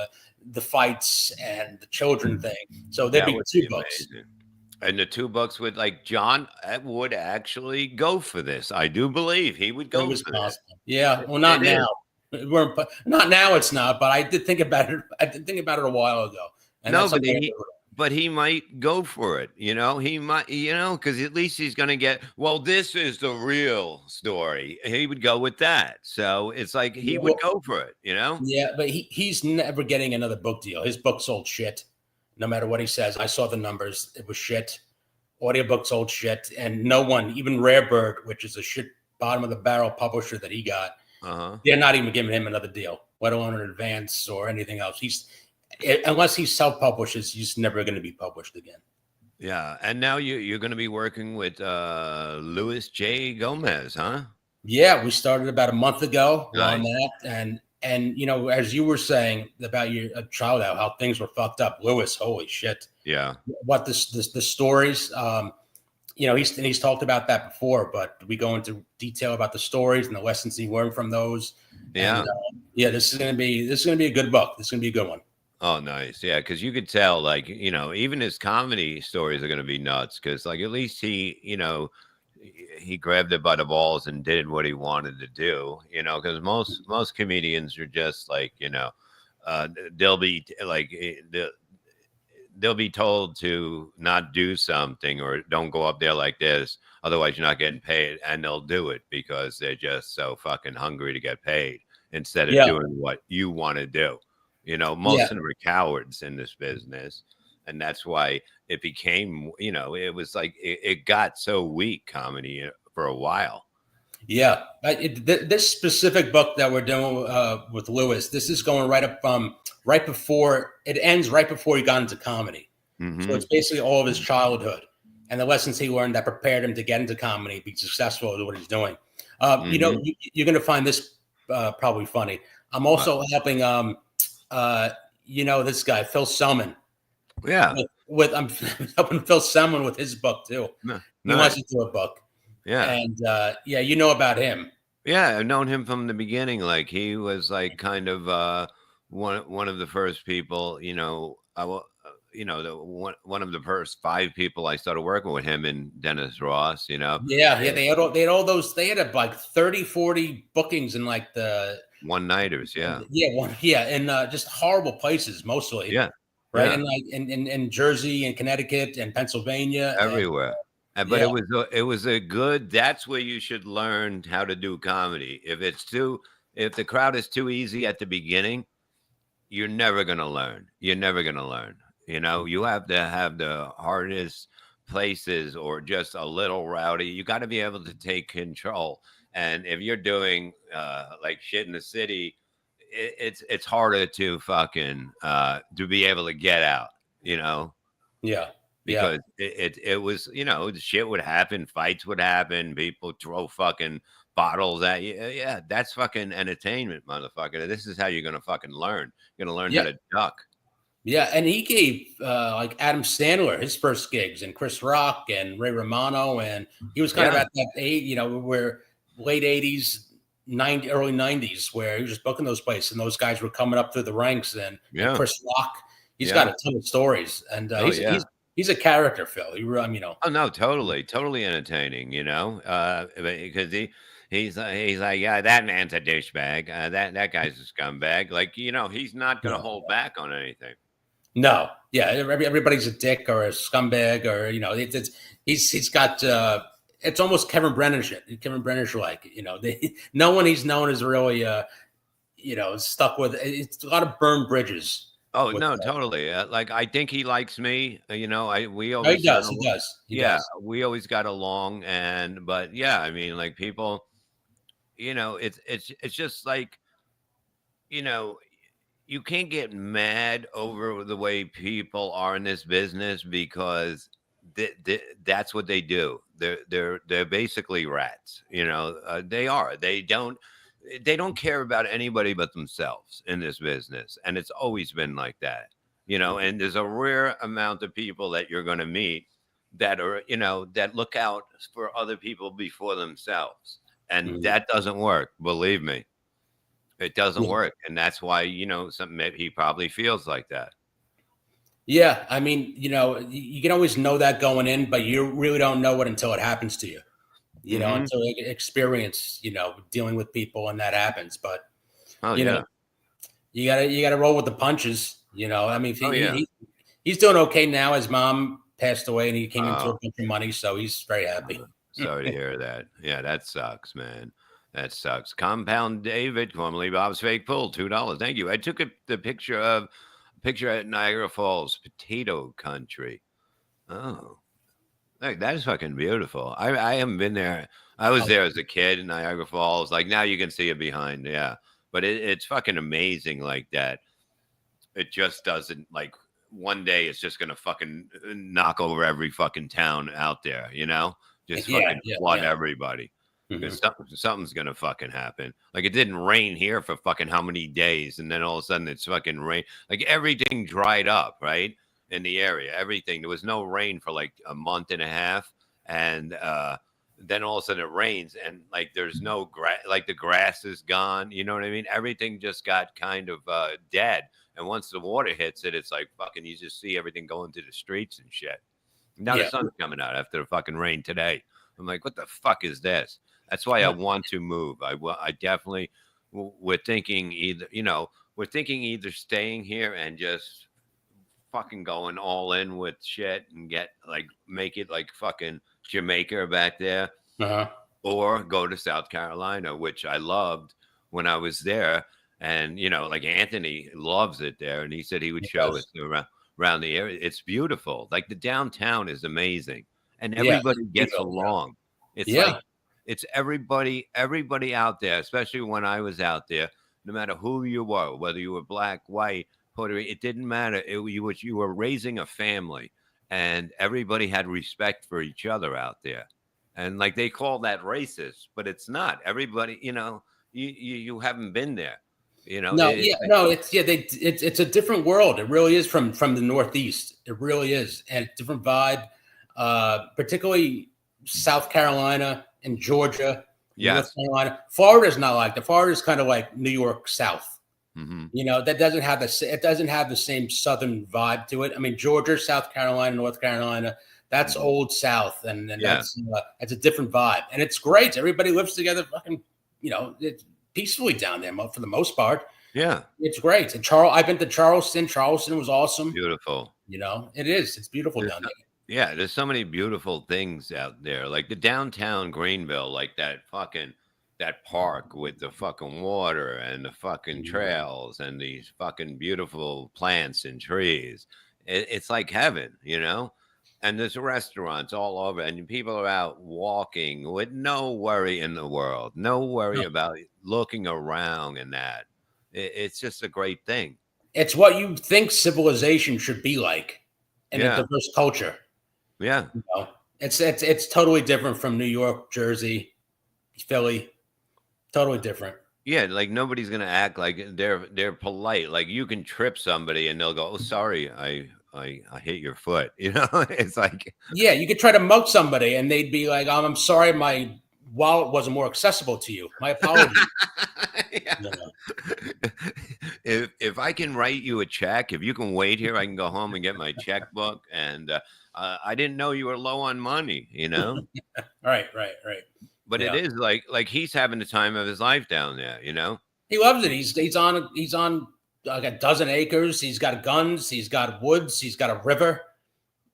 the fights and the children thing. So there'd be 2 books. And the 2 books with like John would actually go for this. I do believe he would go for this. Yeah. Well, not now. Not now. It's not. But I did think about it. I did think about it a while ago. And but he might go for it. You know, he might. You know, because at least he's going to get. Well, this is the real story. He would go with that. So it's like he would go for it. You know. Yeah, but he's never getting another book deal. His book sold shit. No matter what he says, I saw the numbers. It was shit. Audiobook sold shit. And no one, even Rarebird, which is a shit bottom of the barrel publisher that he got, they're not even giving him another deal, let alone an advance or anything else. Unless he self-publishes, he's never going to be published again. Yeah. And now you're going to be working with Louis J. Gomez, huh? Yeah, we started about a month ago on that. And And as you were saying about your child, how things were fucked up, Lewis, holy shit. Yeah. What the stories, he's talked about that before, but we go into detail about the stories and the lessons he learned from those. Yeah. And this is gonna be a good book. This is gonna be a good one. Oh, nice. Yeah, because you could tell, like, even his comedy stories are going to be nuts. Because, like, at least he grabbed it by the balls and did what he wanted to do. Because most comedians are just like, they'll be like, they'll be told to not do something or don't go up there like this, otherwise you're not getting paid, and they'll do it because they're just so fucking hungry to get paid instead of doing what you want to do. Most of them are cowards in this business, and that's why it became, it was like it got so weak, comedy, for a while. Yeah, this specific book that we're doing with Lewis, this is going right before it ends, right before he got into comedy. Mm-hmm. So it's basically all of his childhood and the lessons he learned that prepared him to get into comedy, be successful at what he's doing. You're going to find this probably funny. I'm also helping, this guy, Phil Selman. Yeah. I'm helping Phil Selman with his book too. Nice. He wants to do a book. Yeah. And you know about him. Yeah, I've known him from the beginning. Like, he was like kind of one of the first people, one of the first 5 people I started working with, him and Dennis Ross, Yeah, they had all those. They had like 30, 40 bookings in like the one-nighters. Yeah. And just horrible places mostly. Yeah. Right. Yeah. And like in Jersey and Connecticut and Pennsylvania. Everywhere. But it was a good, that's where you should learn how to do comedy. If the crowd is too easy at the beginning, you're never going to learn. You're never going to learn. You have to have the hardest places or just a little rowdy. You got to be able to take control. And if you're doing like shit in the city, it's harder to fucking to be able to get out, Yeah. Because it was, shit would happen, fights would happen, people throw fucking bottles at you. Yeah, that's fucking entertainment, motherfucker. This is how you're gonna fucking learn. You're gonna learn how to duck. Yeah, and he gave like Adam Sandler his first gigs, and Chris Rock and Ray Romano, and he was kind of at that age, where late 80s, early 90s, where he was just booking those places, and those guys were coming up through the ranks. And Chris Rock, he's got a ton of stories, and he's a character, Phil. Oh no, totally entertaining. Because he's like, yeah, that man's a douchebag. That guy's a scumbag. Like, he's not gonna hold back on anything. No, everybody's a dick or a scumbag, or he's got. It's almost Kevin Brenner shit. Kevin Brenner's like, no one he's known is really, stuck with. It's a lot of burned bridges. Oh no, totally. Like, I think he likes me. We always. He does. We always got along, but I mean, like, people, it's just like, you can't get mad over the way people are in this business, because that's what they do. They're basically rats. They are. They don't care about anybody but themselves in this business. And it's always been like that, and there's a rare amount of people that you're going to meet that are, that look out for other people before themselves. And that doesn't work. Believe me, it doesn't work. And that's why, maybe he probably feels like that. Yeah. I mean, you can always know that going in, but you really don't know it until it happens to you. Until you experience, dealing with people and that happens. But, you gotta roll with the punches, I mean, he's doing okay now. His mom passed away and he came into a bunch of money. So he's very happy. Sorry to hear that. Yeah, that sucks, man. That sucks. Compound David, formerly Bob's Fake Pool, $2. Thank you. I took the picture at Niagara Falls, potato country. Oh. That is fucking beautiful. I haven't been there. I was there as a kid in Niagara Falls. Like, now you can see it behind. Yeah. But it's fucking amazing like that. It just doesn't, like, one day it's just going to fucking knock over every fucking town out there, Just fucking flood everybody. because something's gonna fucking happen. Like it didn't rain here for fucking how many days, and then all of a sudden it's fucking rain. Like everything dried up, right, in the area. Everything. There was no rain for like a month and a half, and then all of a sudden it rains, and like there's no grass. Like the grass is gone. You know what I mean? Everything just got kind of dead. And once the water hits it, it's like fucking. You just see everything going to the streets and shit. Now the sun's coming out after the fucking rain today. I'm like, what the fuck is this? That's why I want to move. I definitely, we're thinking either staying here and just fucking going all in with shit and make it like fucking Jamaica back there, or go to South Carolina, which I loved when I was there. And, like Anthony loves it there. And he said he would show us around the area. It's beautiful. Like the downtown is amazing. And everybody gets along. It's like, it's everybody out there, especially when I was out there, no matter who you were, whether you were black, white, Puerto Rican, it didn't matter. You were raising a family, and everybody had respect for each other out there. And like they call that racist, but it's not. Everybody, you haven't been there. It's a different world. It really is from the Northeast. It really is, and different vibe, particularly South Carolina and Georgia. North Carolina. Florida's not like that. Florida's kind of like New York South. That doesn't have the same Southern vibe to it. I mean, Georgia, South Carolina, North Carolina, that's old South, and that's a different vibe, and it's great. Everybody lives together, fucking, it's peacefully down there for the most part. Yeah, it's great. And I've been to Charleston. Charleston was awesome. Beautiful. It is. It's beautiful down there. Yeah, there's so many beautiful things out there. Like the downtown Greenville, like that park with the fucking water and the fucking trails and these fucking beautiful plants and trees. It's like heaven, And there's restaurants all over, and people are out walking with no worry in the world, no worry about looking around and that. It's just a great thing. It's what you think civilization should be like in a diverse culture. Yeah. It's totally different from New York, Jersey, Philly. Totally different. Yeah, like nobody's gonna act like they're polite. Like you can trip somebody and they'll go, "Oh, sorry, I hit your foot." It's like, yeah, you could try to mug somebody and they'd be like, "I'm sorry, my wallet wasn't more accessible to you. My apologies." If I can write you a check, if you can wait here, I can go home and get my checkbook. And I didn't know you were low on money. Right. But it is like he's having the time of his life down there. He loves it. He's on like a dozen acres. He's got guns. He's got woods. He's got a river.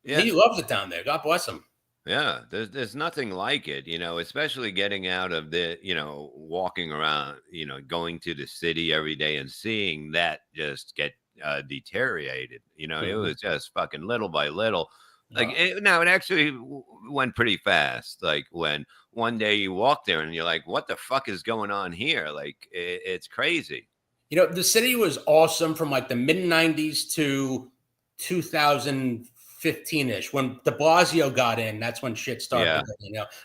Yeah. He loves it down there. God bless him. Yeah, there's nothing like it, especially getting out of the, walking around, going to the city every day and seeing that just get deteriorated. It was just fucking little by little. Like it actually went pretty fast. Like when one day you walk there and you're like, what the fuck is going on here? Like it's crazy. The city was awesome from like the mid 90s to 2015-ish. When de Blasio got in, that's when shit started.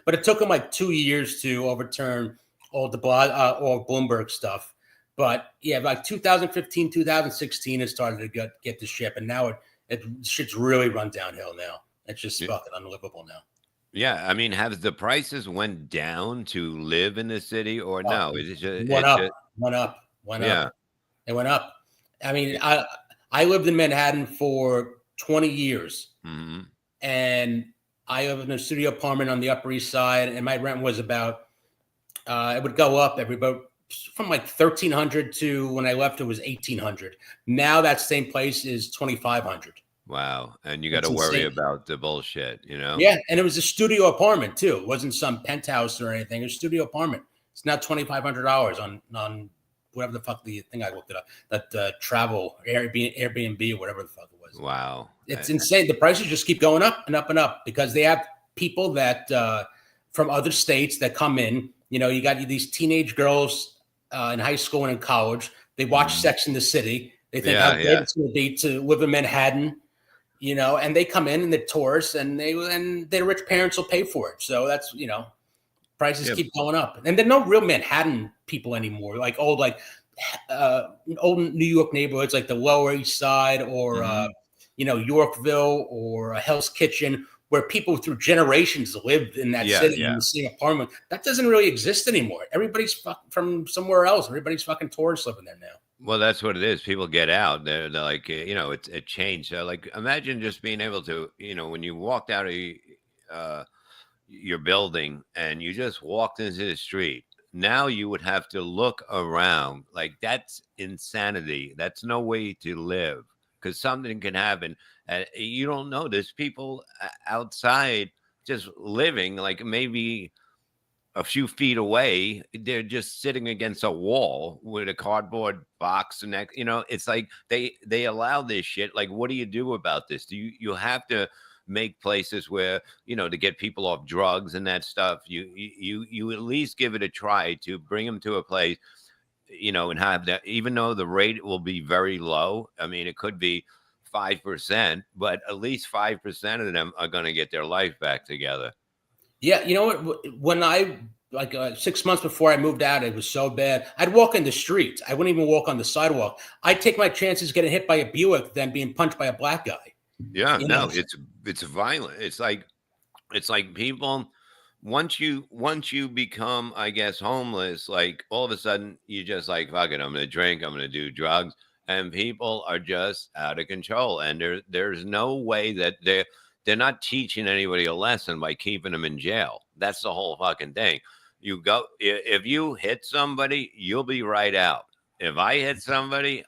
But it took him like 2 years to overturn all all Bloomberg stuff. But yeah, like 2015, 2016, it started to get the ship, and now it shit's really run downhill now. It's just fucking unlivable now. Yeah, I mean, have the prices went down to live in the city or no? Is it just went up? Yeah, it went up. I mean, I lived in Manhattan for 20 years, and I lived in a studio apartment on the Upper East Side, and my rent was about it would go up from like $1,300 to when I left it was $1,800. Now that same place is $2,500. Wow, and you got to worry about the bullshit, Yeah, and it was a studio apartment too. It wasn't some penthouse or anything. It was a studio apartment. It's now $2,500 on whatever the fuck the thing I looked it up. That travel Airbnb or whatever the fuck it was. Wow, it's insane. The prices just keep going up and up and up because they have people that from other states that come in. You got these teenage girls in high school and in college. They watch Sex in the City. They think how great it's going to be to live in Manhattan. And they come in and they're tourists, and their rich parents will pay for it. So that's Prices Yeah. keep going up, and there are no real Manhattan people anymore. Like old New York neighborhoods, like the Lower East Side, or Yorkville, or Hell's Kitchen, where people through generations lived in that city in the same apartment. That doesn't really exist anymore. Everybody's from somewhere else. Everybody's fucking tourists living there now. Well, that's what it is. People get out. They're like, it changed. So, like, imagine just being able to, when you walked out of your building and you just walked into the street. Now you would have to look around. Like, that's insanity. That's no way to live, because something can happen. You don't know. There's people outside just living, like maybe a few feet away. They're just sitting against a wall with a cardboard box, and it's like they allow this shit. Like, what do you do about this? You have to make places where, to get people off drugs and that stuff, you at least give it a try to bring them to a place, and have that, even though the rate will be very low. I mean, it could be 5%, but at least 5% of them are going to get their life back together. Yeah, you know what? When I 6 months before I moved out, it was so bad. I'd walk in the streets. I wouldn't even walk on the sidewalk. I'd take my chances getting hit by a Buick than being punched by a black guy. Yeah, it's violent. It's like people, once you become, I guess, homeless, like all of a sudden you just like, fuck it, I'm gonna drink, I'm gonna do drugs, and people are just out of control. And there's no way that they're not teaching anybody a lesson by keeping them in jail. That's the whole fucking thing. If you hit somebody, you'll be right out. If I hit somebody,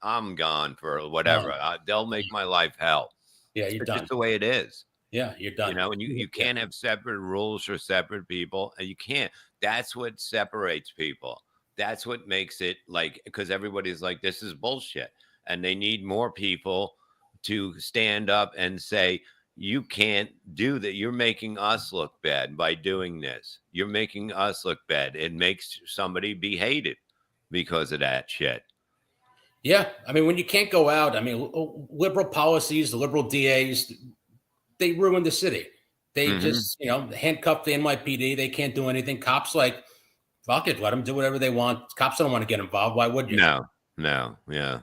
I'm gone for whatever. They'll make my life hell. Yeah, you're done. Just the way it is. Yeah, you're done. And you can't have separate rules for separate people, and you can't. That's what separates people. That's what makes it, like, because everybody's like, this is bullshit, and they need more people to stand up and say, you can't do that. You're making us look bad by doing this. You're making us look bad. It makes somebody be hated because of that shit. Yeah, I mean, when you can't go out, I mean, liberal policies, the liberal DAs, they ruin the city. They just, handcuff the NYPD. They can't do anything. Cops, like, fuck it, let them do whatever they want. Cops don't want to get involved. Why would you? No, yeah.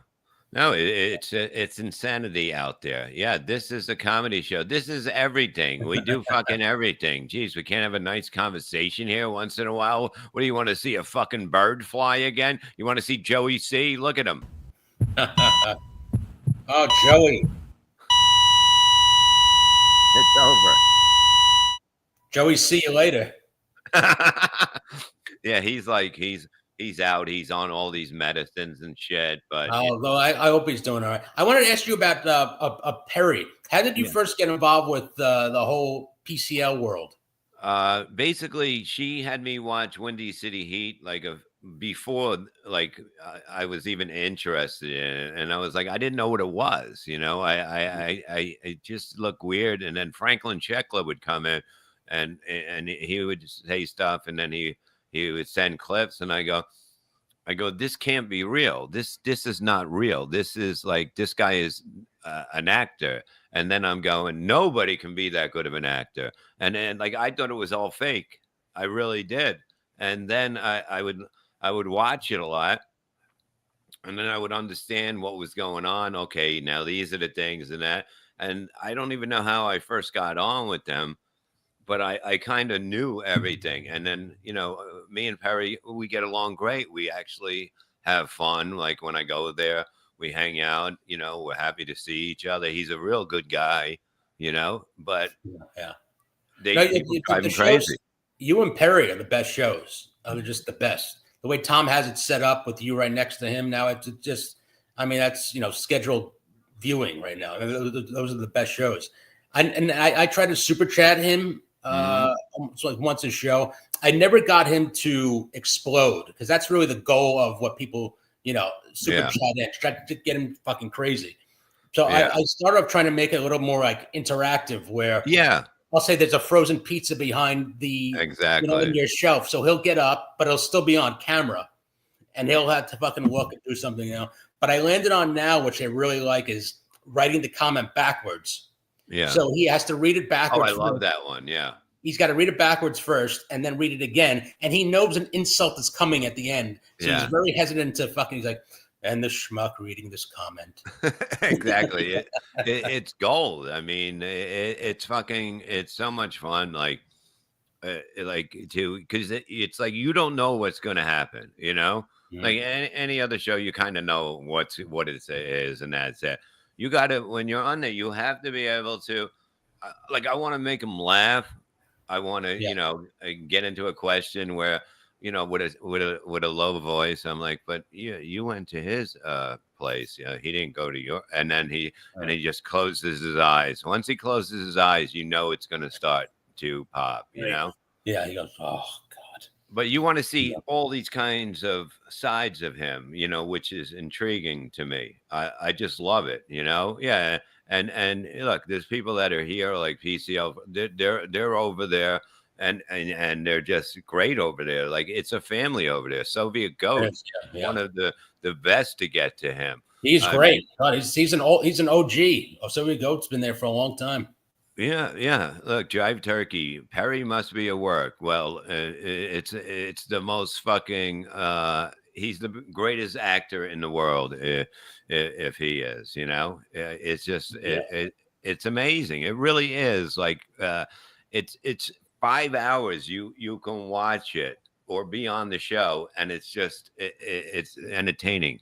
No, it's insanity out there. Yeah, this is a comedy show. This is everything. We do fucking everything. Jeez, we can't have a nice conversation here once in a while. What do you want to see? A fucking bird fly again? You want to see Joey C? Look at him. Oh, Joey. It's over. Joey, see you later. Yeah, he's out. He's on all these medicines and shit. But I hope he's doing all right. I wanted to ask you about Perry. How did you first get involved with the whole PCL world? Basically, she had me watch Windy City Heat before I was even interested in it, and I was like, I didn't know what it was. I just looked weird. And then Franklin Chekla would come in, and he would say stuff, and then he would send clips, and I go, this can't be real. This is not real. This is like, this guy is an actor. And then I'm going, nobody can be that good of an actor. And like, I thought it was all fake. I really did. And then I would watch it a lot, and then I would understand what was going on. Okay, now these are the things and that. And I don't even know how I first got on with them, but I kind of knew everything. And then, me and Perry, we get along great. We actually have fun. Like, when I go there, we hang out, we're happy to see each other. He's a real good guy, but yeah, they drive him crazy. You and Perry are the best shows. They're just the best. The way Tom has it set up with you right next to him now, it's just, I mean, that's, scheduled viewing right now. I mean, those are the best shows. I try to super chat him like once a show. I never got him to explode, because that's really the goal of what people, super chat in, try to get him fucking crazy. So I started off trying to make it a little more like interactive, where I'll say there's a frozen pizza behind the in your shelf, so he'll get up, but he'll still be on camera, and he'll have to fucking look and do something But I landed on now, which I really like, is writing the comment backwards. Yeah. So he has to read it backwards. Oh, I love that one. Yeah. he's got to read it backwards first and then read it again. And he knows an insult is coming at the end. So he's very hesitant to fucking, he's like, and the schmuck reading this comment. Exactly. It's gold. I mean, it's fucking, it's so much fun. Because it's like you don't know what's going to happen, you know? Like any other show, you kind of know what it is, and that's it. You got to, when you're on there, you have to be able to, I want to make them laugh. I want to, get into a question where, with a low voice, I'm like, but you went to his place. He didn't go to your, and then he just closes his eyes. Once he closes his eyes, it's going to start to pop, Yeah, he goes, oh God. But you want to see all these kinds of sides of him, which is intriguing to me. I just love it, Yeah. And look, there's people that are here like PCL. They're over there, and they're just great over there. Like it's a family over there. Soviet Ghost, one of the best to get to him. He's great. God, he's an OG. Soviet Goat's been there for a long time. Yeah. Look, Jive Turkey. Perry must be at work. Well, it's the most fucking. He's the greatest actor in the world. If he is, it's just it's amazing. It really is. Like it's 5 hours. You can watch it or be on the show, and it's just it's entertaining.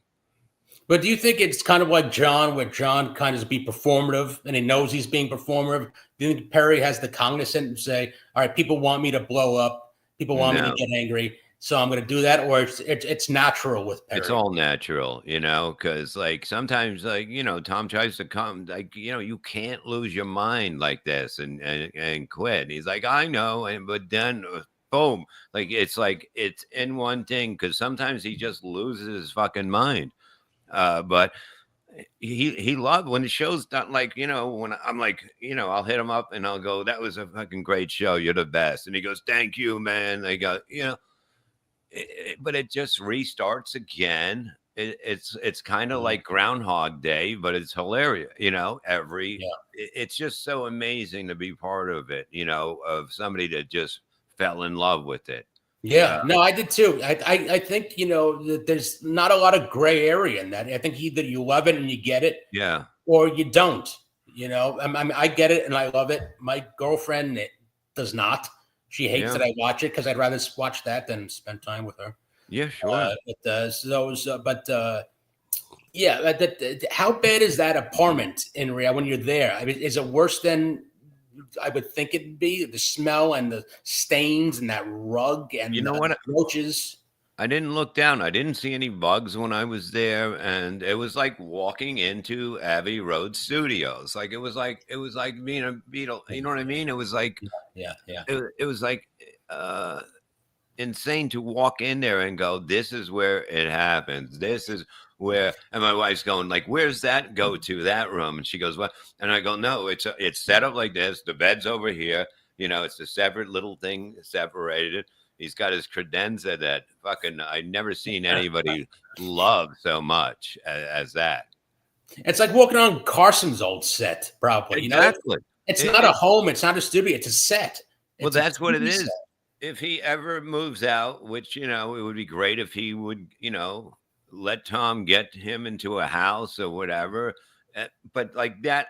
But do you think it's kind of like John, where John kind of be performative and he knows he's being performative? Do you think Perry has the cognizant and say, all right, people want me to blow up. People want me to get angry. So I'm going to do that. Or it's natural with Perry. It's all natural, because like sometimes Tom tries to come like, you can't lose your mind like this and quit. He's like, I know. But then boom, it's in one thing. Because sometimes he just loses his fucking mind. But he loved when the show's done, when I'm like, I'll hit him up and I'll go, that was a fucking great show. You're the best. And he goes, thank you, man. They go, but it just restarts again. It's kind of like Groundhog Day, but it's hilarious. It's just so amazing to be part of it, of somebody that just fell in love with it. Yeah, no, I did too. I think, that there's not a lot of gray area in that. I think either you love it and you get it, or you don't. I get it and I love it. My girlfriend does not. She hates that I watch it because I'd rather watch that than spend time with her. Yeah, sure. How bad is that apartment in reality when you're there? I mean, is it worse than I would think it'd be? The smell and the stains and that rug and the roaches. I didn't look down. I didn't see any bugs when I was there, and it was like walking into Abbey Road Studios. Like it was like being a Beatle. You know what I mean? It was like It was like insane to walk in there and go, this is where it happens. This is where, and my wife's going like, where's that go to that room? And she goes, what? And I go, no, it's set up like this. The bed's over here. It's a separate little thing separated. He's got his credenza that fucking I've never seen anybody love so much as that. It's like walking on Carson's old set, probably. Exactly. It's not a home. It's not a studio. It's a set. Well, that's what it is. If he ever moves out, which, it would be great if he would, let Tom get him into a house or whatever. But like that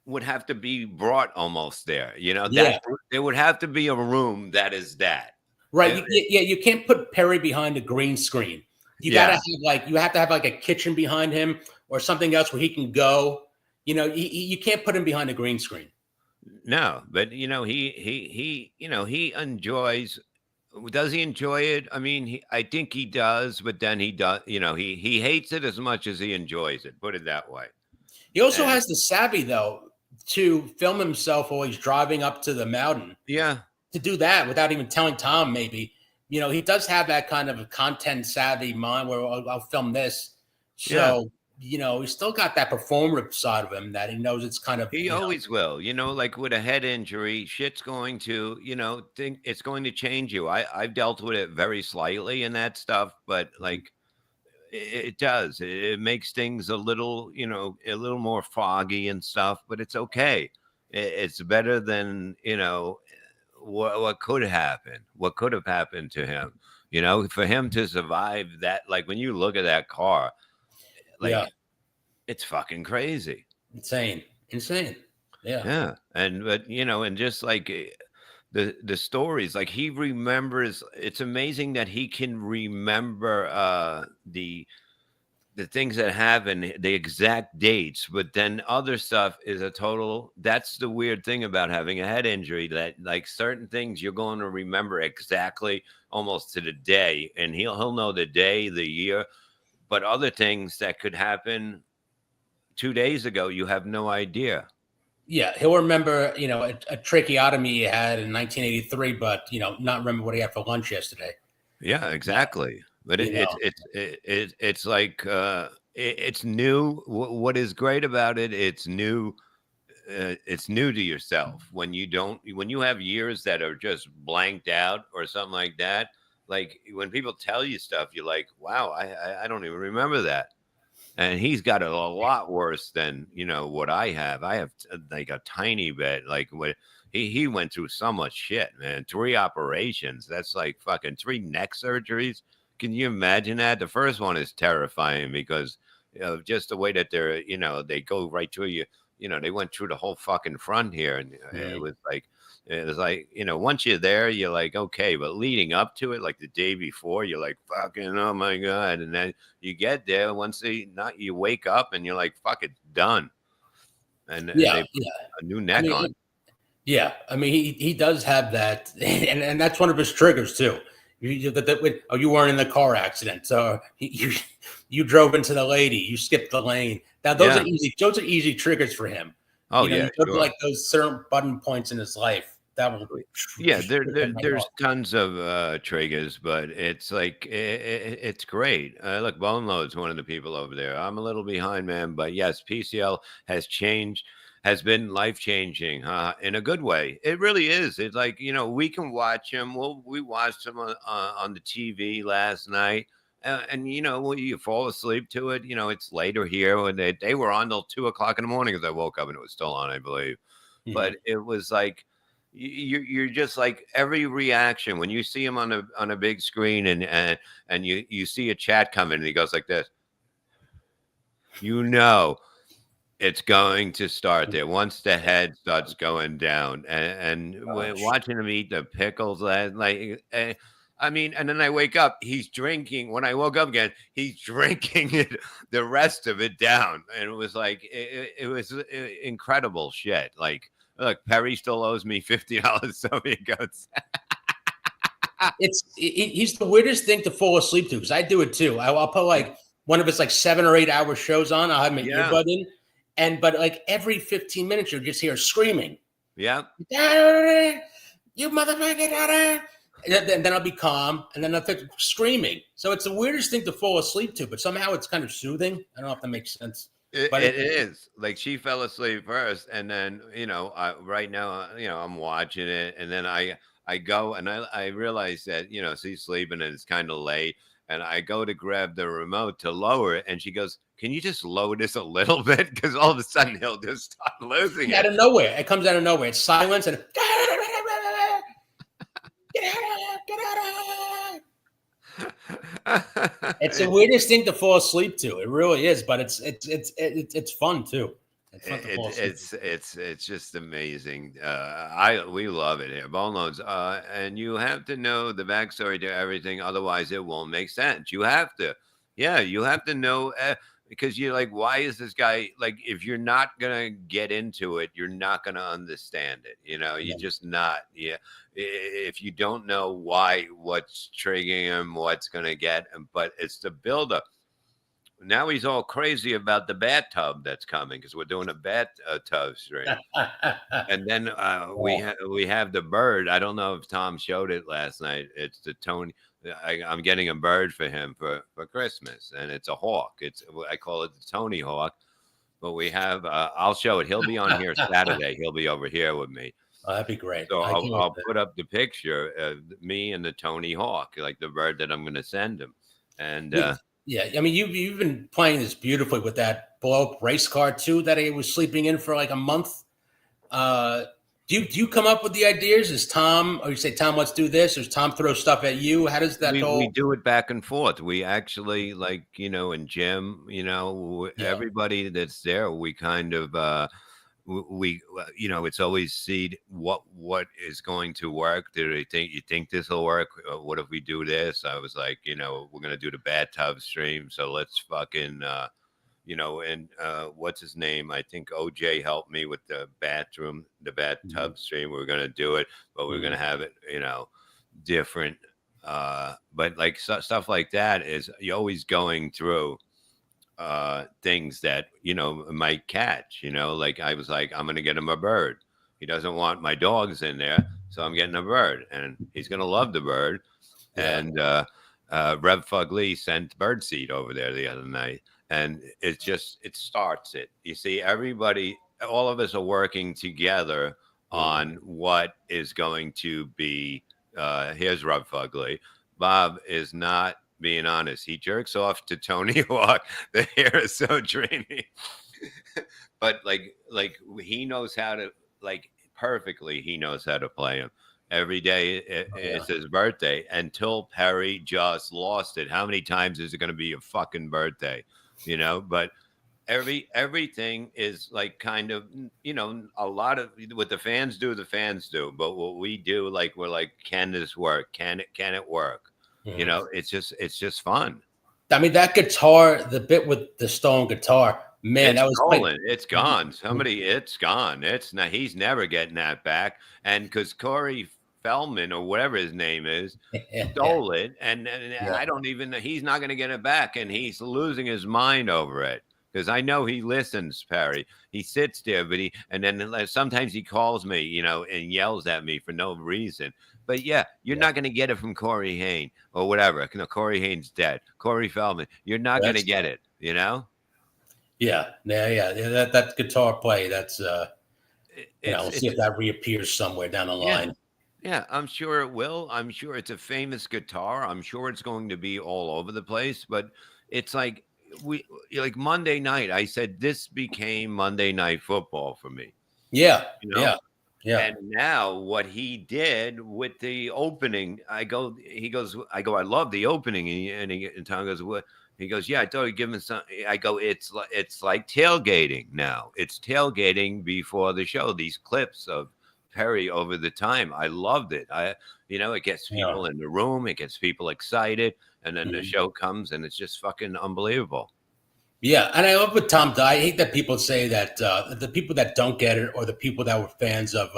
would have to be brought almost there, there would have to be a room that is that. Right. You can't put Perry behind a green screen. You have to have like a kitchen behind him or something else where he can go. You can't put him behind a green screen. No, but he enjoys. Does he enjoy it? I mean, I think he does, but then he does. He hates it as much as he enjoys it. Put it that way. He also has the savvy though to film himself while he's driving up to the mountain. Yeah, to do that without even telling Tom. Maybe he does have that kind of a content savvy mind where I'll film this. So. He's still got that performative side of him that he knows it's kind of. He always will, like with a head injury, shit's going to, think it's going to change you. I've dealt with it very slightly and that stuff, but like it does. It makes things a little more foggy and stuff, but it's okay. It's better than, what could happen? What could have happened to him? You know, for him to survive that, like when you look at that car, Yeah, like it's fucking crazy. insane. Yeah, Yeah, and but you know, and just like the stories, like he remembers. It's amazing that he can remember the things that happen, the exact dates, but then other stuff is a total. That's the weird thing about having a head injury, that like certain things you're going to remember exactly almost to the day, and he'll know the day, the year, but other things that could happen 2 days ago, you have no idea. yeah. He'll remember, a tracheotomy he had in 1983, but not remember what he had for lunch yesterday. Yeah, exactly. But You know, it's like it's new. What is great about it? It's new. It's new to yourself when you have years that are just blanked out or something like that. Like when people tell you stuff, you're like, wow, I don't even remember that. And he's got it a lot worse than what I have. I have like a tiny bit. Like what he went through so much shit, man. 3 operations. That's like fucking 3 neck surgeries. Can you imagine that? The first one is terrifying because just the way that they go right through you. They went through the whole fucking front here, and mhm. it was like, once you're there, you're like, okay, but leading up to it, like the day before, you're like, fucking, oh my God. And then you get there, you wake up and you're like, fuck, it's done. And Yeah, they put yeah. a new I neck mean, on. yeah. I mean, he does have that, and that's one of his triggers too. You weren't in the car accident, so you drove into the lady, you skipped the lane. Now those are Yeah. easy. Those are easy triggers for him. Oh You yeah, go to sure. like those certain button points in his life that will Yeah, just trip him right there's off. tons of triggers, but it's like it's great. Look, Bone Load's one of the people over there. I'm a little behind, man, but yes, PCL has changed, has been life changing, in a good way. It really is. It's like we can watch him. Well, we watched him on the TV last night. And when you fall asleep to it, it's later here when they were on till 2 o'clock in the morning as I woke up and it was still on, I believe. Mhm. But it was like you're just like every reaction when you see him on a big screen, and you see a chat coming and he goes like this, you know it's going to start there once the head starts going down, and we're Gosh. watching him eat the pickles like I mean, and then I wake up, he's drinking. When I woke up again, he's drinking it, the rest of it down. And it was like, it was incredible shit. Like, look, Perry still owes me $50. So he goes, He's the weirdest thing to fall asleep to because I do it too. I'll put like one of his like 7 or 8 hour shows on. I'll have my yeah, earbud in, but like every 15 minutes, you'll just hear screaming, yeah. "You motherfucker!" And then I'll be calm, and then I'll start screaming. So it's the weirdest thing to fall asleep to, but somehow it's kind of soothing. I don't know if that makes sense, but It is like she fell asleep first, and then right now, I'm watching it, and then I go and I realize that she's sleeping and it's kind of late, and I go to grab the remote to lower it, and she goes, "Can you just lower this a little bit?" Because all of a sudden he'll just start losing out it. of nowhere, it comes out of nowhere. It's silence and get out of It's the weirdest thing to fall asleep to. It really is, but it's fun too. It's fun to fall asleep to. It's just amazing. We love it here, Boneloads. And you have to know the backstory to everything, otherwise it won't make sense. You have to, yeah, you have to know because you're like, why is this guy like? If you're not gonna get into it, you're not gonna understand it. You're Yeah. just not. Yeah, if you don't know what's triggering him, what's gonna get him, but it's the buildup. Now he's all crazy about the bathtub that's coming because we're doing a tub stream. And then Oh, we have the bird. I don't know if Tom showed it last night. It's the Tony. I'm getting a bird for him for Christmas, and it's a hawk. I call it the Tony Hawk. But we have. I'll show it. He'll be on here Saturday. He'll be over here with me. that'd be great. So I can't wait I'll for put up the picture of me and the Tony Hawk, like the bird that I'm going to send him. And that. Yeah, I mean you've been playing this beautifully with that blow up race car too that he was sleeping in for like a month. Do Do you come up with the ideas? Is Tom, or you say, Tom, let's do this, or does Tom throw stuff at you? How does that We do it back and forth. We actually, like, in Jim, Yeah. everybody that's there, we kind of it's always see what is going to work. Do you think this will work? What if we do this? I was like, we're gonna do the bathtub stream, so let's fucking and what's his name? I think OJ helped me with the bathtub stream. We were gonna do it, but we are gonna have it, different. But like stuff like that is you're always going through things that might catch. Like I was like, I'm gonna get him a bird. He doesn't want my dogs in there, so I'm getting a bird, and he's gonna love the bird. Yeah. And Rev Fugly sent birdseed over there the other night, and it starts it. You see, everybody, all of us are working together on what is going to be. Here's Rev Fugly. Bob is not being honest. He jerks off to Tony Hawk. The hair is so dreamy. But like he knows how to, like, perfectly, he knows how to play him. Every day it's his birthday until Perry just lost it. How many times is it going to be a fucking birthday? But everything is like kind of, a lot of what the fans do, but what we do, like, we're like, can this work? Can it work? It's just fun. I mean, that guitar, the bit with the stolen guitar, man, that was stolen. It's gone. It's gone. It's not. He's never getting that back. And because Corey Feldman, or whatever his name is, stole it, and I don't even. He's not going to get it back, and he's losing his mind over it. Because I know he listens, Perry. He sits there, but then sometimes he calls me, and yells at me for no reason. But yeah, you're not going to get it from Corey Haim or whatever. Corey Haim's dead. Corey Feldman, you're not going to get it. Yeah. That guitar play. That's we'll see if that reappears somewhere down the line. Yeah, I'm sure it will. I'm sure it's a famous guitar. I'm sure it's going to be all over the place. But it's like Monday night. I said this became Monday Night Football for me. Yeah. Yeah. And now what he did with the opening, I love the opening. And Tom goes, what? He goes, yeah, I thought he'd give him some. I go, it's like tailgating now. It's tailgating before the show. These clips of Perry over the time. I loved it. It gets people in the room. It gets people excited. And then the show comes and it's just fucking unbelievable. Yeah, and I love what Tom died. I hate that people say that the people that don't get it, or the people that were fans of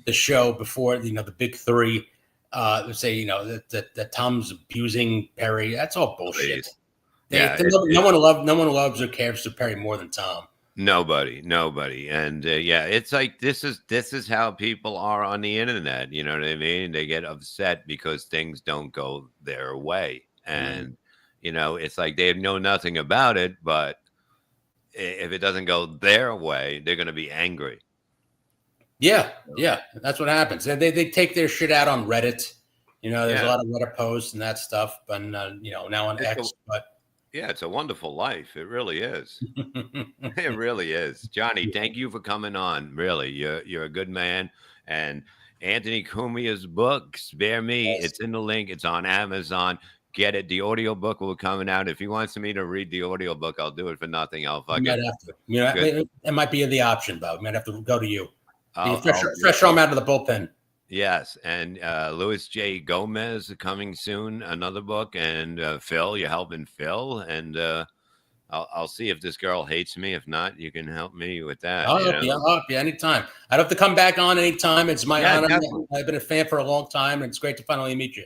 the show before, the big three, say that Tom's abusing Perry. That's all bullshit. No one loves or cares for Perry more than Tom. Nobody, and it's like this is how people are on the internet. You know what I mean? They get upset because things don't go their way, and. It's like they know nothing about it, but if it doesn't go their way, they're going to be angry. Yeah, that's what happens. They take their shit out on Reddit. There's a lot of Reddit posts and that stuff, but now on X. It's a wonderful life. It really is. It really is. Johnny, thank you for coming on. Really, you're a good man. And Anthony Cumia's book, Spare Me. Yes. It's in the link. It's on Amazon. Get it. The audiobook will be coming out. If he wants me to read the audiobook, I'll do it for nothing. I'll fucking. It might be the option, though. We might have to go to you. Fresh arm out of the bullpen. Yes, and Louis J. Gomez coming soon. Another book, and Phil, you're helping Phil, and I'll see if this girl hates me. If not, you can help me with that. I'll help you anytime. I'd have to come back on anytime. It's my honor. Definitely. I've been a fan for a long time, and it's great to finally meet you.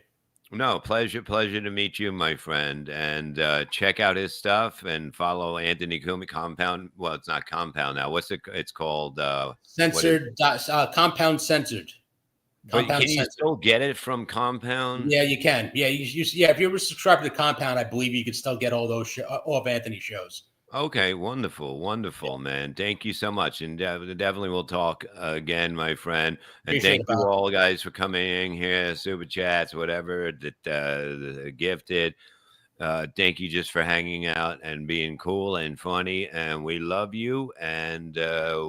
No, pleasure to meet you, my friend. And check out his stuff and follow Anthony Cumi Compound. Well, it's not Compound now. What's it? It's called Censored. Compound Censored. But can you still get it from Compound? Yeah, you can. Yeah, if you were subscribed to the Compound, I believe you could still get all those all of Anthony's shows. Okay, wonderful, man. Thank you so much, and definitely we'll talk again, my friend. And thank you all, guys, for coming in here, super chats, whatever, that gifted. Thank you just for hanging out and being cool and funny. And we love you. And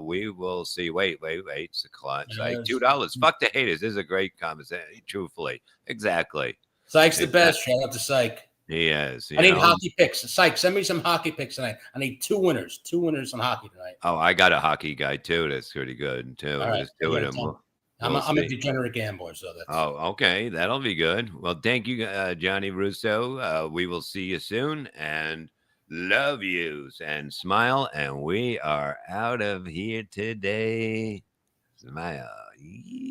we will see. Wait. It's a clutch. Like Yes. $2. Fuck the haters. This is a great conversation. Truthfully. Exactly. Sykes the Exactly. best. Shout out to Syke. He is. I need hockey picks. Syke, send me some hockey picks tonight. I need two winners. Two winners on hockey tonight. Oh, I got a hockey guy too. That's pretty good too. All right. Just do it. I'm a degenerate gambler, so that's. Oh, okay. That'll be good. Well, thank you, Johnny Russo. We will see you soon and love yous and smile. And we are out of here today. Smile.